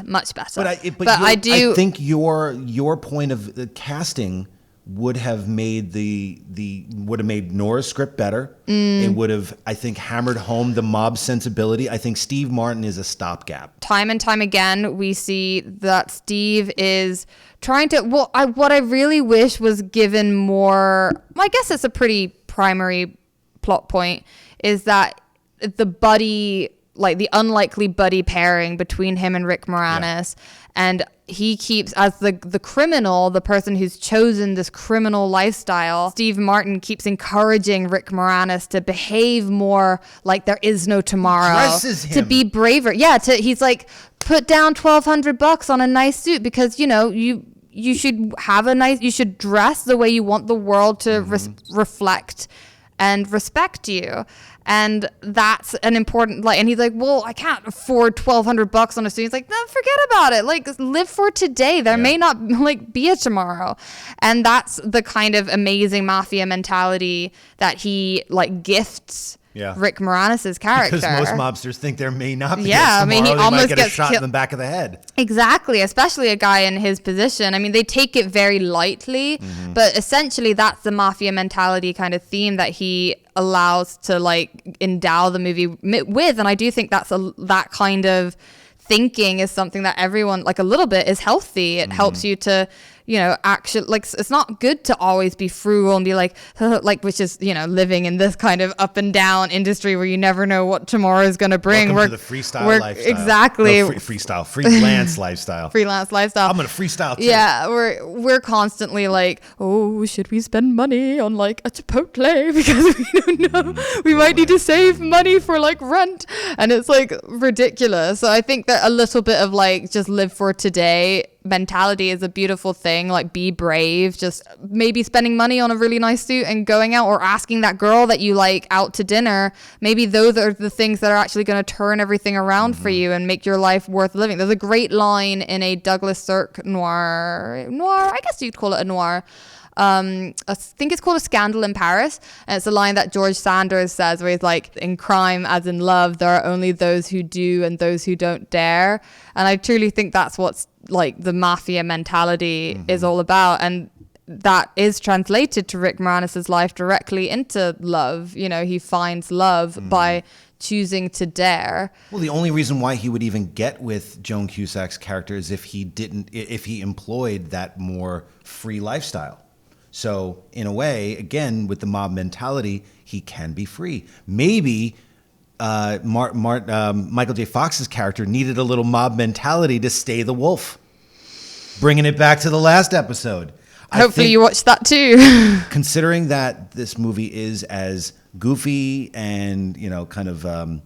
Much better. But I think your point of the casting would have made made Nora's script better. It would have, I think, hammered home the mob sensibility. I think Steve Martin is a stopgap. Time and time again, we see that Steve is trying to. What I really wish was given more. I guess it's a pretty primary plot point, is that the buddy, like the unlikely buddy pairing between him and Rick Moranis, and he keeps, as the criminal, the person who's chosen this criminal lifestyle, Steve Martin keeps encouraging Rick Moranis to behave more like there is no tomorrow. Dresses him. To be braver. Yeah, he's like, put down $1,200 on a nice suit, because, you should have you should dress the way you want the world to reflect and respect you. And that's an important, and he's like, well, I can't afford $1,200 on a suit. He's like, no, forget about it. Like, live for today. There may not be a tomorrow. And that's the kind of amazing mafia mentality that he gifts Rick Moranis' character. Because most mobsters think there may not be a tomorrow. He almost might get a shot in the back of the head. Exactly, especially a guy in his position. I mean, they take it very lightly, but essentially that's the mafia mentality kind of theme that he allows to endow the movie with. And I do think that kind of thinking is something that everyone, a little bit, is healthy. It helps you to, actually, it's not good to always be frugal and be which is, living in this kind of up and down industry where you never know what tomorrow is going to bring. Welcome to the freestyle lifestyle. Exactly. No, freelance lifestyle. Freelance lifestyle. I'm going to freestyle too. Yeah, we're constantly should we spend money on a Chipotle, because we don't know. We might need to save money for rent, and it's ridiculous. So I think that a little bit of just live for today mentality is a beautiful thing. Be brave, just maybe spending money on a really nice suit and going out, or asking that girl that you like out to dinner. Maybe those are the things that are actually going to turn everything around for you and make your life worth living. There's a great line in a Douglas Sirk noir, I guess you'd call it a noir. I think it's called A Scandal in Paris, and it's a line that George Sanders says, where he's like, in crime as in love, there are only those who do and those who don't dare. And I truly think that's what's the mafia mentality is all about, and that is translated to Rick Moranis' life directly into love. He finds love by choosing to dare. Well, the only reason why he would even get with Joan Cusack's character is if he employed that more free lifestyle. So in a way, again, with the mob mentality, he can be free. Maybe Michael J. Fox's character needed a little mob mentality to stay the wolf. Bringing it back to the last episode. Hopefully you watched that too. Considering that this movie is as goofy and kind of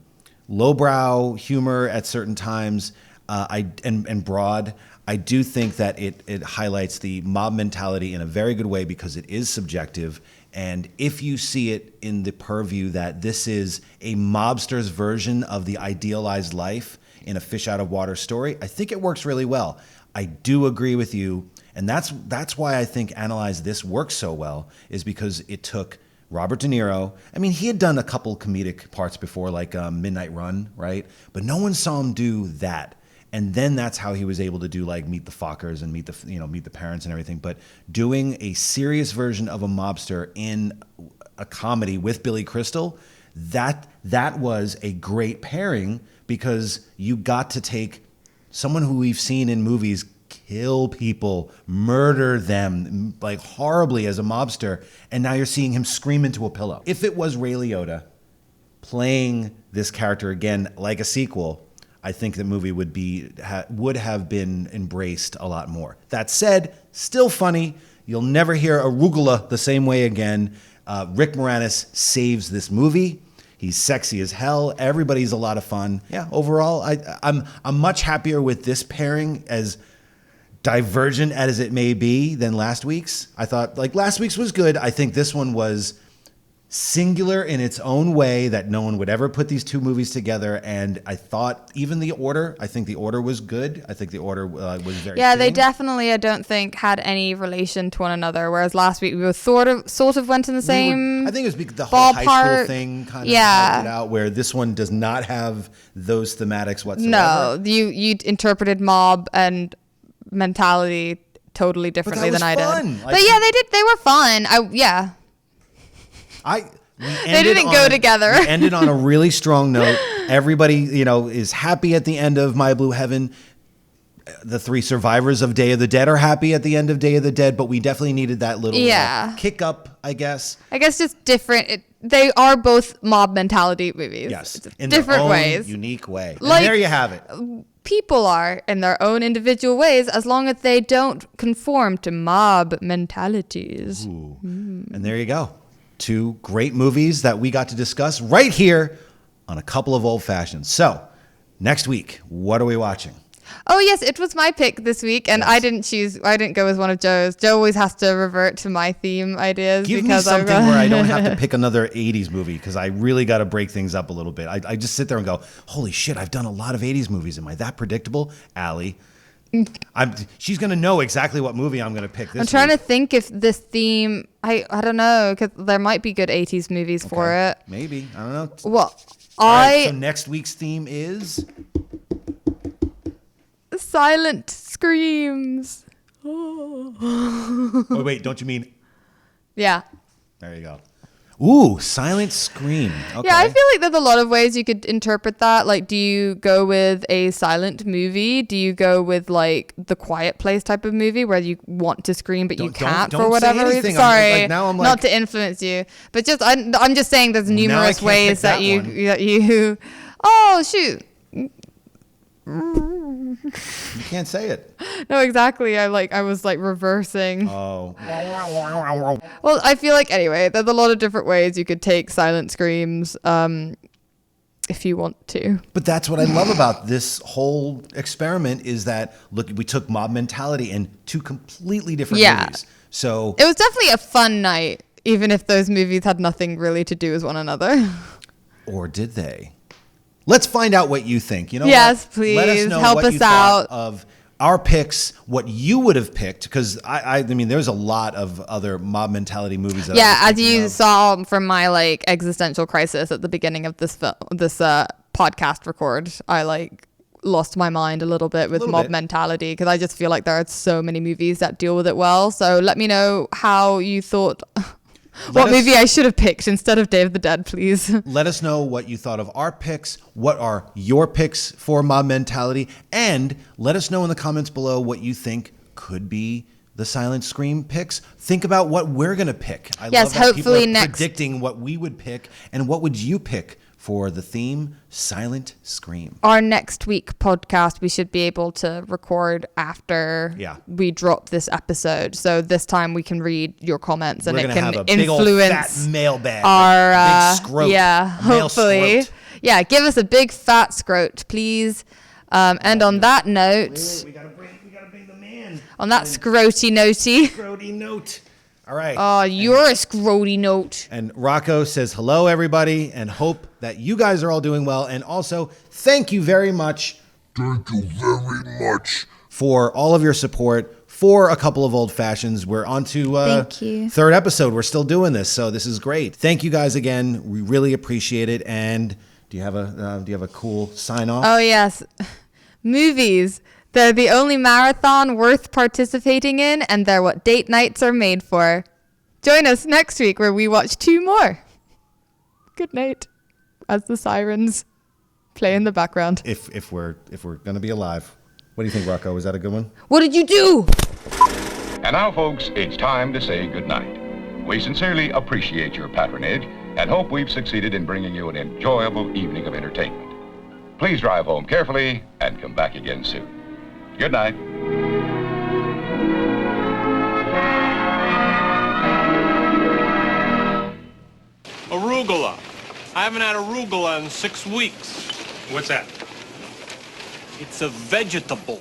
lowbrow humor at certain times, and broad, I do think that it highlights the mob mentality in a very good way, because it is subjective. And if you see it in the purview that this is a mobster's version of the idealized life in a fish out of water story, I think it works really well. I do agree with you. And that's why I think Analyze This works so well, is because it took Robert De Niro. I mean, he had done a couple comedic parts before, like Midnight Run, right? But no one saw him do that. And then that's how he was able to do Meet the Fockers and Meet the Parents and everything. But doing a serious version of a mobster in a comedy with Billy Crystal, that was a great pairing, because you got to take someone who we've seen in movies kill people, murder them horribly as a mobster, and now you're seeing him scream into a pillow. If it was Ray Liotta playing this character again like a sequel, I think the movie would have been embraced a lot more. That said, still funny. You'll never hear arugula the same way again. Rick Moranis saves this movie. He's sexy as hell. Everybody's a lot of fun. Yeah, overall, I'm much happier with this pairing, as divergent as it may be, than last week's. I thought last week's was good. I think this one was singular in its own way, that no one would ever put these two movies together. And I thought even the order, I think the order was good. I think the order was very Yeah, they fitting. definitely, I don't think, had any relation to one another. Whereas last week we were sort of went in the same I think it was the whole high school ballpark. thing kind of Yeah. helped it out, where this one does not have those thematics whatsoever. No, you interpreted mob and mentality totally differently was than I fun. did. But yeah, they were fun. They didn't go together. We ended on a really strong note. Everybody, is happy at the end of My Blue Heaven. The three survivors of Day of the Dead are happy at the end of Day of the Dead, but we definitely needed that little kick up, I guess. I guess just different. They are both mob mentality movies. Yes, Just in different their own ways. unique way. And Like- there you have it. People are in their own individual ways, as long as they don't conform to mob mentalities. Ooh. And there you go. Two great movies that we got to discuss right here on A Couple of Old Fashions. So, next week, what are we watching? Oh yes, it was my pick this week, and I didn't go with one of Joe's. Joe always has to revert to my theme ideas. Give me because something where I don't have to pick another 80s movie, because I really got to break things up a little bit. I just sit there and go, holy shit, I've done a lot of 80s movies. Am I that predictable? Allie. She's going to know exactly what movie I'm going to pick this I'm trying week. to think if this theme, I don't know, because there might be good 80s movies for it. Maybe. I don't know. Well, All right, so next week's theme is... silent screams. Oh, wait, don't you mean... Yeah. There you go. Ooh, silent scream. Okay. Yeah, I feel like there's a lot of ways you could interpret that. Like, do you go with a silent movie? Do you go with like the Quiet Place type of movie where you want to scream but you can't don't for whatever say reason? anything. Sorry, Now I'm not to influence you, but just I'm just saying there's numerous can't ways pick that that one. you. Oh shoot. You can't say it. No, exactly. I was reversing. Oh. Well, I feel like anyway, there's a lot of different ways you could take silent screams, if you want to. But that's what I love about this whole experiment, is that, look, we took mob mentality in two completely different movies. So it was definitely a fun night, even if those movies had nothing really to do with one another. Or did they? Let's find out what you think. You know Yes, what? please. Let us know Help what us you thought out. of our picks, what you would have picked, because I mean, there's a lot of other mob mentality movies. That Yeah, I was as thinking you of. saw from my existential crisis at the beginning of this podcast record, I lost my mind a little bit with mob mentality, because I just feel like there are so many movies that deal with it well. So let me know how you thought. What movie I should have picked instead of Day of the Dead, please. Let us know what you thought of our picks. What are your picks for mob mentality? And let us know in the comments below what you think could be the silent scream picks. Think about what we're going to pick. I love that people are predicting what we would pick. And what would you pick for the theme silent scream? Our next week podcast, we should be able to record after we drop this episode. So this time we can read your comments and it can have a big old influence fat mailbag, our big scrote, hopefully. Yeah, give us a big fat scrote, please. And on that note, we gotta bring the man. On that scroty notey. Scroty note. All right. Oh, you're a scroty note. And Rocco says hello, everybody, and hope that you guys are all doing well. And also, thank you very much. Thank you very much for all of your support for A Couple of Old Fashions. We're on to Thank you. third episode. We're still doing this, so this is great. Thank you guys again. We really appreciate it. And do you have a cool sign off? Oh yes, movies. They're the only marathon worth participating in, and they're what date nights are made for. Join us next week where we watch 2 more. Good night, as the sirens play in the background. If we're gonna be alive, what do you think, Rocco? Was that a good one? What did you do? And now, folks, it's time to say goodnight. We sincerely appreciate your patronage and hope we've succeeded in bringing you an enjoyable evening of entertainment. Please drive home carefully and come back again soon. Good night. Arugula. I haven't had arugula in 6 weeks. What's that? It's a vegetable.